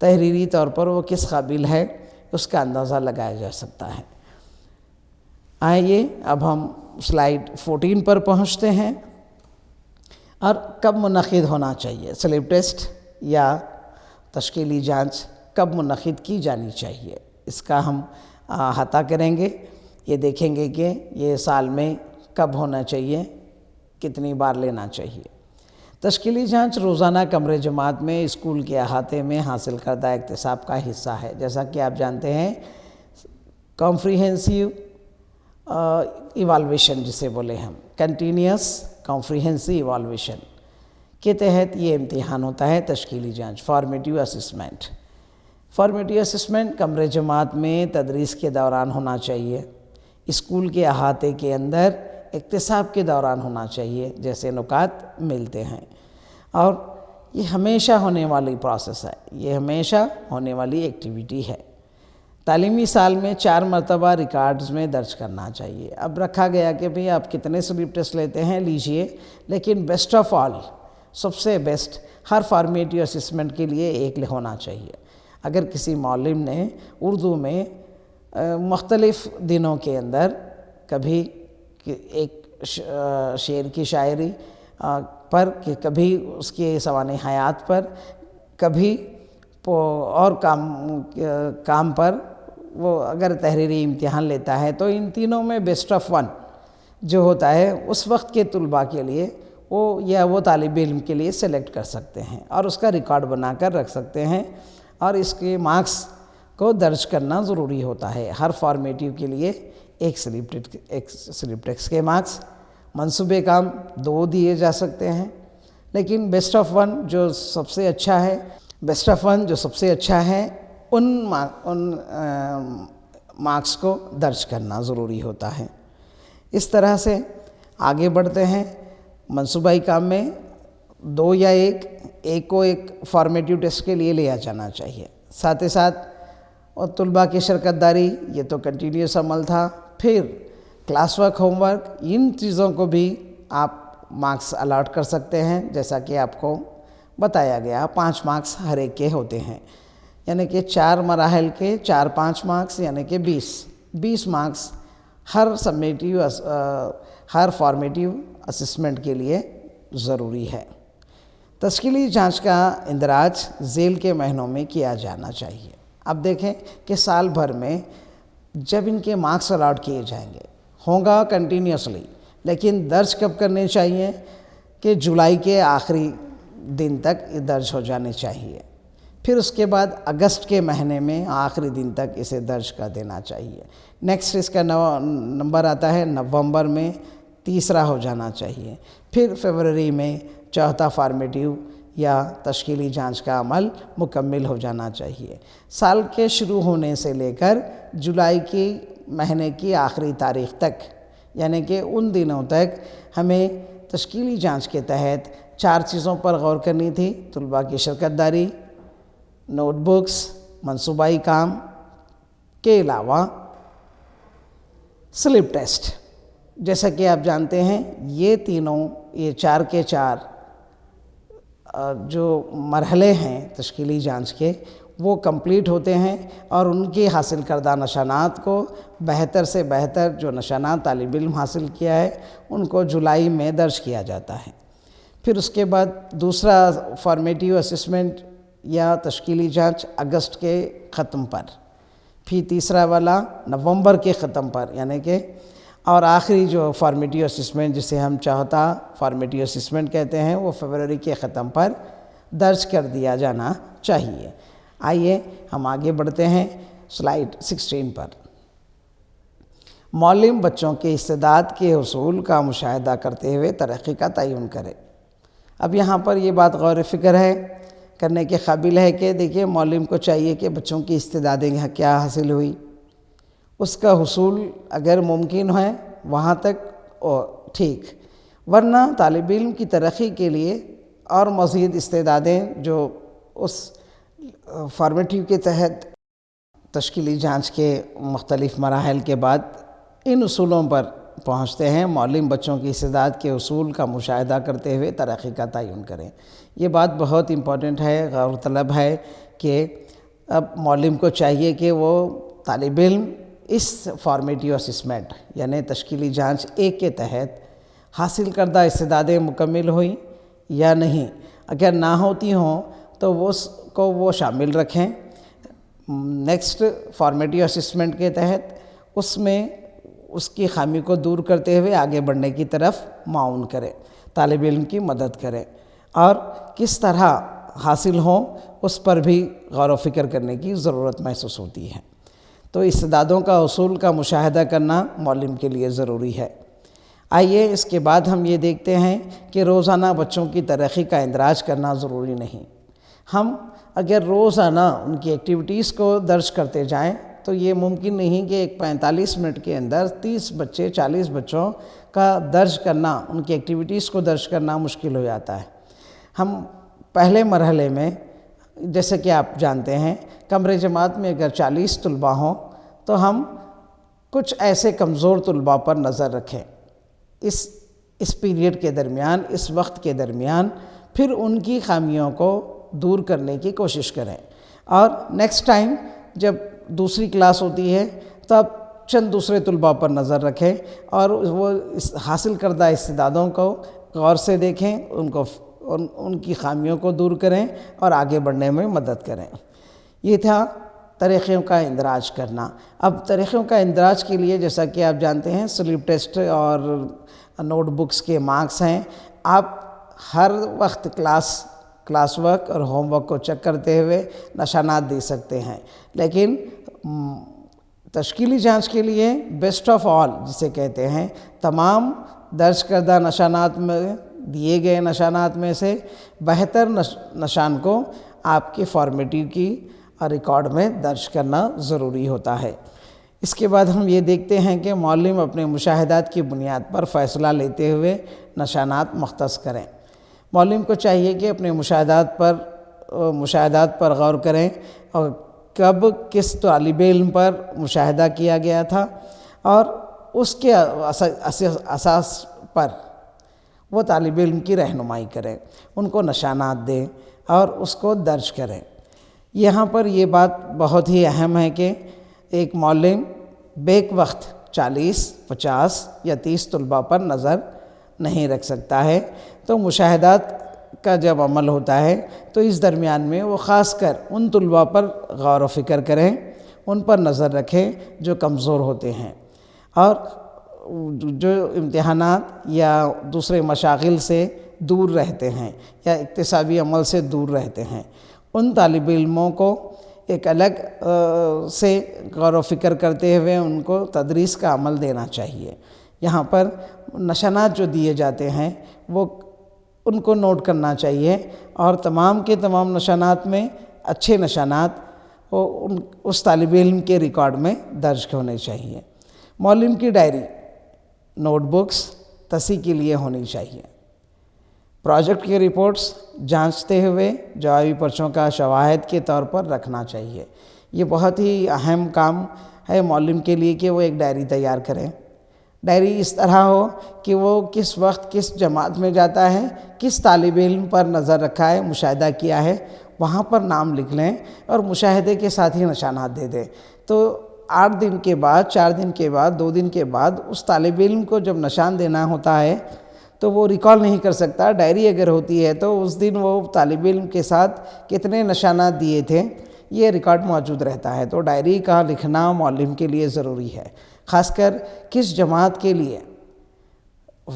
تحریری طور پر وہ کس قابل ہے اس کا اندازہ لگایا جا سکتا ہے. آئیے اب ہم سلائیڈ 14 پر پہنچتے ہیں. اور کب منعقد ہونا چاہیے سلپ ٹیسٹ یا تشکیلی جانچ، کب منعقد کی جانی چاہیے، اس کا ہم احاطہ کریں گے. یہ دیکھیں گے کہ یہ سال میں کب ہونا چاہیے، کتنی بار لینا چاہیے. تشکیلی جانچ روزانہ کمرے جماعت میں اسکول کے احاطے میں حاصل کردہ اکتساب کا حصہ ہے. جیسا کہ آپ جانتے ہیں کمپریہنسیو ایوالویشن جسے بولے ہم، کنٹینیوس کمپریہنسو ایوالویشن کے تحت یہ امتحان ہوتا ہے تشکیلی جانچ، فارمیٹیو اسسمنٹ۔ فارمیٹیو اسسمنٹ کمرے جماعت میں تدریس کے دوران ہونا چاہیے، اسکول کے احاطے کے اندر اکتساب کے دوران ہونا چاہیے، جیسے نکات ملتے ہیں، اور یہ ہمیشہ ہونے والی پروسیس ہے، یہ ہمیشہ ہونے والی ایکٹیویٹی ہے۔ تعلیمی سال میں 4 مرتبہ ریکارڈز میں درج کرنا چاہیے۔ اب رکھا گیا کہ بھئی آپ کتنے سلیپ ٹیسٹ لیتے ہیں لیجئے، لیکن بیسٹ آف آل، سب سے بیسٹ ہر فارمیٹیو اسسمنٹ کے لیے ایک ہونا چاہیے۔ اگر کسی معلم نے اردو میں مختلف دنوں کے اندر کبھی ایک شعر کی شاعری پر، کہ کبھی اس کے سوانح حیات پر، کبھی اور کام پر وہ اگر تحریری امتحان لیتا ہے، تو ان تینوں میں بیسٹ آف 1 جو ہوتا ہے اس وقت کے طلباء کے لیے وہ طالب علم کے لیے سلیکٹ کر سکتے ہیں اور اس کا ریکارڈ بنا کر رکھ سکتے ہیں، اور اس کے مارکس کو درج کرنا ضروری ہوتا ہے۔ ہر فارمیٹیو کے لیے ایک سلیپ ٹیسٹ کے مارکس، منصوبے کام 2 دیے جا سکتے ہیں، لیکن بیسٹ آف 1 جو سب سے اچھا ہے ان مارکس کو درج کرنا ضروری ہوتا ہے۔ اس طرح سے آگے بڑھتے ہیں۔ منصوبائی کام میں 2 یا ایک کو ایک فارمیٹیو ٹیسٹ کے لیے لیا جانا چاہیے۔ ساتھ ہی ساتھ اور طلباء کی شرکت داری، یہ تو کنٹینیوس عمل تھا۔ پھر کلاس ورک، ہوم ورک، ان چیزوں کو بھی آپ مارکس الاٹ کر سکتے ہیں، جیسا کہ آپ کو بتایا گیا 5 مارکس ہر ایک کے ہوتے ہیں، یعنی کہ 4 مراحل کے 4-5 مارکس، یعنی کہ 20 مارکس ہر فارمیٹیو اسسمنٹ کے لیے ضروری ہے۔ تشکیلی جانچ کا اندراج ذیل کے مہینوں میں کیا جانا چاہیے۔ اب دیکھیں کہ سال بھر میں جب ان کے مارکس الاٹ کیے جائیں گے، ہوگا کنٹینیوسلی، لیکن درج کب کرنے چاہیے کہ جولائی کے آخری دن تک درج ہو جانے چاہیے۔ پھر اس کے بعد اگست کے مہینے میں آخری دن تک اسے درج کر دینا چاہیے۔ نیکسٹ اس کا نمبر آتا ہے نومبر میں 3 ہو جانا چاہیے۔ پھر فروری میں 4 فارمیٹیو یا تشکیلی جانچ کا عمل مکمل ہو جانا چاہیے۔ سال کے شروع ہونے سے لے کر جولائی کی مہینے کی آخری تاریخ تک، یعنی کہ ان دنوں تک ہمیں تشکیلی جانچ کے تحت 4 چیزوں پر غور کرنی تھی: طلباء کی شرکت داری، نوٹ بکس، منصوبائی کام کے علاوہ سلپ ٹیسٹ۔ جیسا کہ آپ جانتے ہیں یہ 4 کے 4 جو مرحلے ہیں تشکیلی جانچ کے، وہ کمپلیٹ ہوتے ہیں، اور ان کی حاصل کردہ نشانات کو بہتر سے بہتر جو نشانات طالب علم حاصل کیا ہے ان کو جولائی میں درج کیا جاتا ہے۔ پھر اس کے بعد دوسرا فارمیٹیو اسسمنٹ یا تشکیلی جانچ اگست کے ختم پر، پھر تیسرا والا نومبر کے ختم پر، یعنی کہ اور آخری جو فارمیٹیو اسسمنٹ جسے ہم چوتھا فارمیٹیو اسسمنٹ کہتے ہیں، وہ فروری کے ختم پر درج کر دیا جانا چاہیے۔ آئیے ہم آگے بڑھتے ہیں سلائیڈ 16 پر۔ معلم بچوں کے استعداد کے حصول کا مشاہدہ کرتے ہوئے ترقی کا تعین کرے۔ اب یہاں پر یہ بات غور فکر ہے، کرنے کے قابل ہے کہ دیکھیے معلم کو چاہیے کہ بچوں کی استعدادیں کیا حاصل ہوئی، اس کا حصول اگر ممکن ہے وہاں تک ٹھیک، ورنہ طالب علم کی ترقی کے لیے اور مزید استعدادیں جو اس فارمیٹیو کے تحت تشکیلی جانچ کے مختلف مراحل کے بعد ان اصولوں پر پہنچتے ہیں۔ معلم بچوں کی استعداد کے اصول کا مشاہدہ کرتے ہوئے ترقی کا تعین کریں۔ یہ بات بہت امپورٹنٹ ہے، غور طلب ہے کہ اب معلم کو چاہیے کہ وہ طالب علم اس فارمیٹیو اسسمنٹ یعنی تشکیلی جانچ 1 کے تحت حاصل کردہ استعدادیں مکمل ہوئیں یا نہیں، اگر نہ ہوتی ہوں تو وہ شامل رکھیں نیکسٹ فارمیٹیو اسسمنٹ کے تحت، اس میں اس کی خامی کو دور کرتے ہوئے آگے بڑھنے کی طرف معاون کریں، طالب علم کی مدد کریں، اور کس طرح حاصل ہوں اس پر بھی غور و فکر کرنے کی ضرورت محسوس ہوتی ہے۔ تو استعدادوں کا اصول کا مشاہدہ کرنا معلم کے لیے ضروری ہے۔ آئیے اس کے بعد ہم یہ دیکھتے ہیں کہ روزانہ بچوں کی ترقی کا اندراج کرنا ضروری نہیں۔ ہم اگر روزانہ ان کی ایکٹیویٹیز کو درج کرتے جائیں تو یہ ممکن نہیں کہ ایک 45 منٹ کے اندر 30 بچے 40 بچوں کا درج کرنا، ان کی ایکٹیویٹیز کو درج کرنا مشکل ہو جاتا ہے۔ ہم پہلے مرحلے میں جیسے کہ آپ جانتے ہیں کمرے جماعت میں اگر 40 طلباء ہوں تو ہم کچھ ایسے کمزور طلباء پر نظر رکھیں اس پیریڈ کے درمیان، اس وقت کے درمیان، پھر ان کی خامیوں کو دور کرنے کی کوشش کریں، اور نیکسٹ ٹائم جب دوسری کلاس ہوتی ہے تب چند دوسرے طلباء پر نظر رکھیں اور وہ حاصل کردہ استعدادوں کو غور سے دیکھیں، ان کی خامیوں کو دور کریں اور آگے بڑھنے میں مدد کریں۔ یہ تھا طریقوں کا اندراج کرنا۔ اب طریقوں کا اندراج کے لیے جیسا کہ آپ جانتے ہیں سلیپ ٹیسٹ اور نوٹ بکس کے مارکس ہیں۔ آپ ہر وقت کلاس ورک اور ہوم ورک کو چیک کرتے ہوئے نشانات دے سکتے ہیں، لیکن تشکیلی جانچ کے لیے بیسٹ آف آل جسے کہتے ہیں، تمام درج کردہ نشانات میں دیے گئے نشانات میں سے بہتر نشان کو آپ کے فارمیٹیو کی ریکارڈ میں درج کرنا ضروری ہوتا ہے۔ اس کے بعد ہم یہ دیکھتے ہیں کہ معلم اپنے مشاہدات کی بنیاد پر فیصلہ لیتے ہوئے نشانات مختص کریں۔ معلم کو چاہیے کہ اپنے مشاہدات پر غور کریں اور کب کس طالب علم پر مشاہدہ کیا گیا تھا اور اس کے اساس پر وہ طالب علم کی رہنمائی کریں، ان کو نشانات دیں اور اس کو درج کریں۔ یہاں پر یہ بات بہت ہی اہم ہے کہ ایک معلم بیک وقت 40، 50 یا 30 طلباء پر نظر نہیں رکھ سکتا ہے۔ تو مشاہدات کا جب عمل ہوتا ہے تو اس درمیان میں وہ خاص کر ان طلباء پر غور و فکر کریں، ان پر نظر رکھیں جو کمزور ہوتے ہیں اور جو امتحانات یا دوسرے مشاغل سے دور رہتے ہیں یا اکتسابی عمل سے دور رہتے ہیں۔ ان طالب علموں کو ایک الگ سے غور و فکر کرتے ہوئے ان کو تدریس کا عمل دینا چاہیے۔ یہاں پر نشانات جو دیے جاتے ہیں وہ ان کو نوٹ کرنا چاہیے اور تمام کے تمام نشانات میں اچھے نشانات اس طالب علم کے ریکارڈ میں درج ہونے چاہیے۔ معلم کی ڈائری، نوٹ بکس تصحیح کے لیے ہونی چاہیے۔ پروجیکٹ کی رپورٹس جانچتے ہوئے جوابی پرچوں کا شواہد کے طور پر رکھنا چاہیے۔ یہ بہت ہی اہم کام ہے معلم کے لیے کہ وہ ایک ڈائری تیار کریں۔ ڈائری اس طرح ہو کہ وہ کس وقت کس جماعت میں جاتا ہے، کس طالب علم پر نظر رکھا ہے، مشاہدہ کیا ہے، وہاں پر نام لکھ لیں اور مشاہدے کے ساتھ ہی نشانات دے دیں۔ تو 8 دن کے بعد، 4 دن کے بعد، 2 دن کے بعد اس طالب علم کو جب نشان دینا ہوتا ہے تو وہ ریکال نہیں کر سکتا۔ ڈائری اگر ہوتی ہے تو اس دن وہ طالب علم کے ساتھ کتنے نشانات دیے تھے یہ ریکارڈ موجود رہتا ہے۔ تو ڈائری کا لکھنا معلم کے لیے ضروری ہے، خاص کر کس جماعت کے لیے،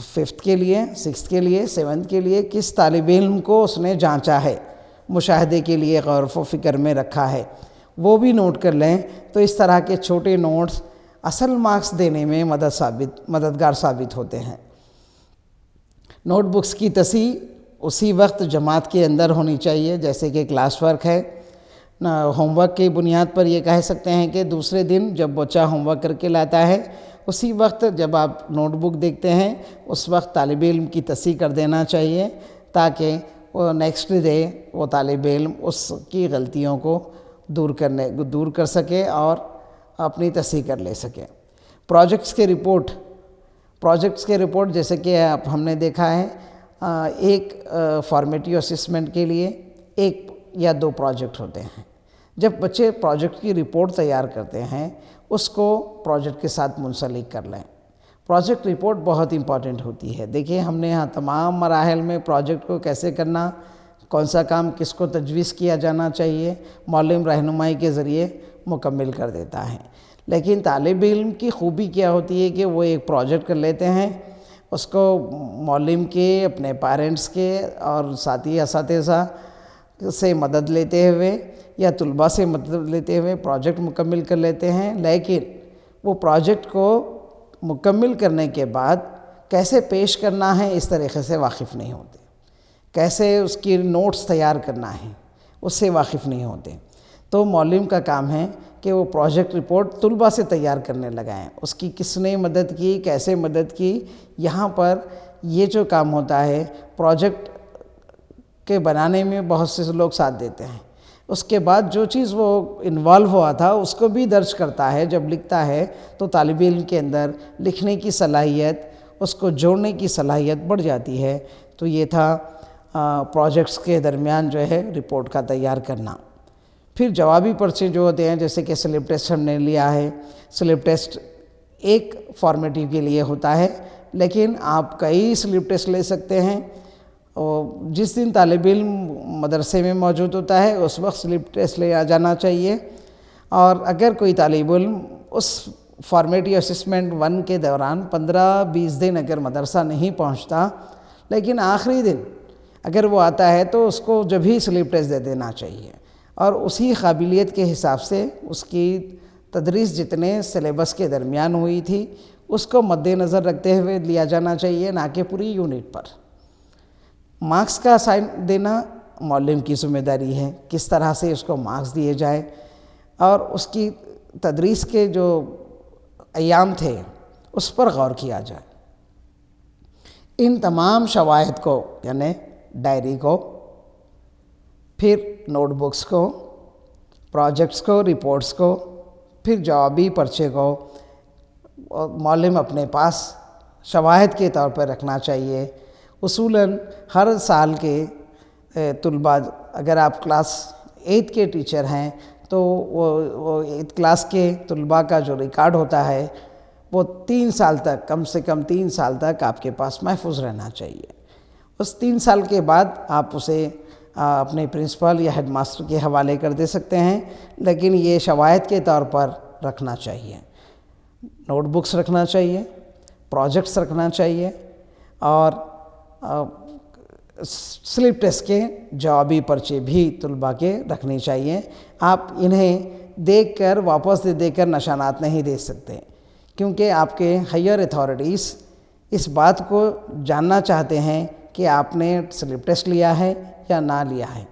5th کے لیے، 6th کے لیے، 7th کے لیے کس طالب علم کو اس نے جانچا ہے، مشاہدے کے لیے غور و فکر میں رکھا ہے، وہ بھی نوٹ کر لیں۔ تو اس طرح کے چھوٹے نوٹس اصل مارکس دینے میں مددگار ثابت ہوتے ہیں۔ نوٹ بکس کی تصحیح اسی وقت جماعت کے اندر ہونی چاہیے جیسے کہ کلاس ورک ہے۔ ہوم ورک کی بنیاد پر یہ کہہ سکتے ہیں کہ دوسرے دن جب بچہ ہوم ورک کر کے لاتا ہے اسی وقت جب آپ نوٹ بک دیکھتے ہیں اس وقت طالب علم کی تصحیح کر دینا چاہیے تاکہ وہ نیکسٹ ڈے وہ طالب علم اس کی غلطیوں کو دور کر سکے اور اپنی تصحیح کر لے سکے۔ پروجیکٹس کے رپورٹ جیسے کہ ہم نے دیکھا ہے ایک فارمیٹیو اسسمنٹ کے لیے 1 یا 2 پروجیکٹ ہوتے ہیں۔ جب بچے پروجیکٹ کی رپورٹ تیار کرتے ہیں اس کو پروجیکٹ کے ساتھ منسلک کر لیں۔ پروجیکٹ رپورٹ بہت امپورٹنٹ ہوتی ہے۔ دیکھیں ہم نے یہاں تمام مراحل میں پروجیکٹ کو کیسے کرنا، کون سا کام کس کو تجویز کیا جانا چاہیے، معلم رہنمائی کے ذریعے مکمل کر دیتا ہے۔ لیکن طالب علم کی خوبی کیا ہوتی ہے کہ وہ ایک پروجیکٹ کر لیتے ہیں، اس کو معلم کے، اپنے پیرنٹس کے اور ساتھی اساتذہ سے مدد لیتے ہوئے یا طلباء سے مدد لیتے ہوئے پروجیکٹ مکمل کر لیتے ہیں، لیکن وہ پروجیکٹ کو مکمل کرنے کے بعد کیسے پیش کرنا ہے اس طریقے سے واقف نہیں ہوتے، کیسے اس کی نوٹس تیار کرنا ہے اس سے واقف نہیں ہوتے۔ تو معلم کا کام ہے کہ وہ پروجیکٹ رپورٹ طلباء سے تیار کرنے لگائیں، اس کی کس نے مدد کی، کیسے مدد کی۔ یہاں پر یہ جو کام ہوتا ہے پروجیکٹ کے بنانے میں بہت سے لوگ ساتھ دیتے ہیں، اس کے بعد جو چیز وہ انوالو ہوا تھا اس کو بھی درج کرتا ہے۔ جب لکھتا ہے تو طالب علم کے اندر لکھنے کی صلاحیت، اس کو جوڑنے کی صلاحیت بڑھ جاتی ہے۔ تو یہ تھا پروجیکٹس کے درمیان جو ہے رپورٹ کا تیار کرنا۔ پھر جوابی پرچے جو ہوتے ہیں، جیسے کہ سلپ ٹیسٹ ہم نے لیا ہے، سلپ ٹیسٹ ایک فارمیٹیو کے لیے ہوتا ہے، لیکن آپ کئی سلپ ٹیسٹ لے سکتے ہیں۔ جس دن طالب علم مدرسے میں موجود ہوتا ہے اس وقت سلپ ٹیسٹ لے جانا چاہیے، اور اگر کوئی طالب علم اس فارمیٹیو اسسمنٹ 1 کے دوران 15-20 دن اگر مدرسہ نہیں پہنچتا، لیکن آخری دن اگر وہ آتا ہے تو اس کو جب ہی سلپ ٹیسٹ دے دینا چاہیے، اور اسی قابلیت کے حساب سے اس کی تدریس جتنے سلیبس کے درمیان ہوئی تھی اس کو مد نظر رکھتے ہوئے لیا جانا چاہیے، نہ کہ پوری یونٹ پر۔ مارکس کا سائن دینا معلم کی ذمہ داری ہے، کس طرح سے اس کو مارکس دیے جائیں، اور اس کی تدریس کے جو ایام تھے اس پر غور کیا جائے۔ ان تمام شواہد کو، یعنی ڈائری کو، پھر نوٹ بکس کو، پروجیکٹس کو، رپورٹس کو، پھر جوابی پرچے کو معلم اپنے پاس شواہد کے طور پر رکھنا چاہیے۔ اصولاً ہر سال کے طلباء، اگر آپ کلاس 8 کے ٹیچر ہیں تو وہ 8 کلاس کے طلباء کا جو ریکارڈ ہوتا ہے وہ 3 سال تک، کم سے کم 3 سال تک آپ کے پاس محفوظ رہنا چاہیے۔ اس 3 سال کے بعد آپ اسے اپنے پرنسپل یا ہیڈ ماسٹر کے حوالے کر دے سکتے ہیں، لیکن یہ شواہد کے طور پر رکھنا چاہیے۔ نوٹ بکس رکھنا چاہیے، پروجیکٹس رکھنا چاہیے، اور سلپ ٹیسٹ کے جوابی پرچے بھی طلباء کے رکھنے چاہیے۔ آپ انہیں دیکھ کر واپس دے کر نشانات نہیں دے سکتے، کیونکہ آپ کے ہائر اتھارٹیز اس بات کو جاننا چاہتے ہیں کہ آپ نے سلپ ٹیسٹ لیا ہے یا نہ لیا ہے،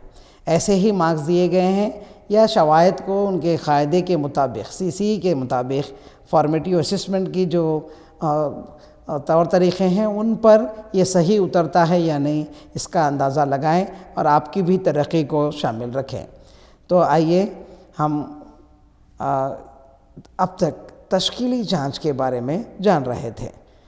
ایسے ہی مارکس دیے گئے ہیں یا شواہد کو ان کے قاعدے کے مطابق، CCE کے مطابق، فارمیٹیو اسسمنٹ کی جو طور طریقے ہیں ان پر یہ صحیح اترتا ہے یا نہیں، اس کا اندازہ لگائیں اور آپ کی بھی ترقی کو شامل رکھیں۔ تو آئیے ہم اب تک تشکیلی جانچ کے بارے میں جان رہے تھے۔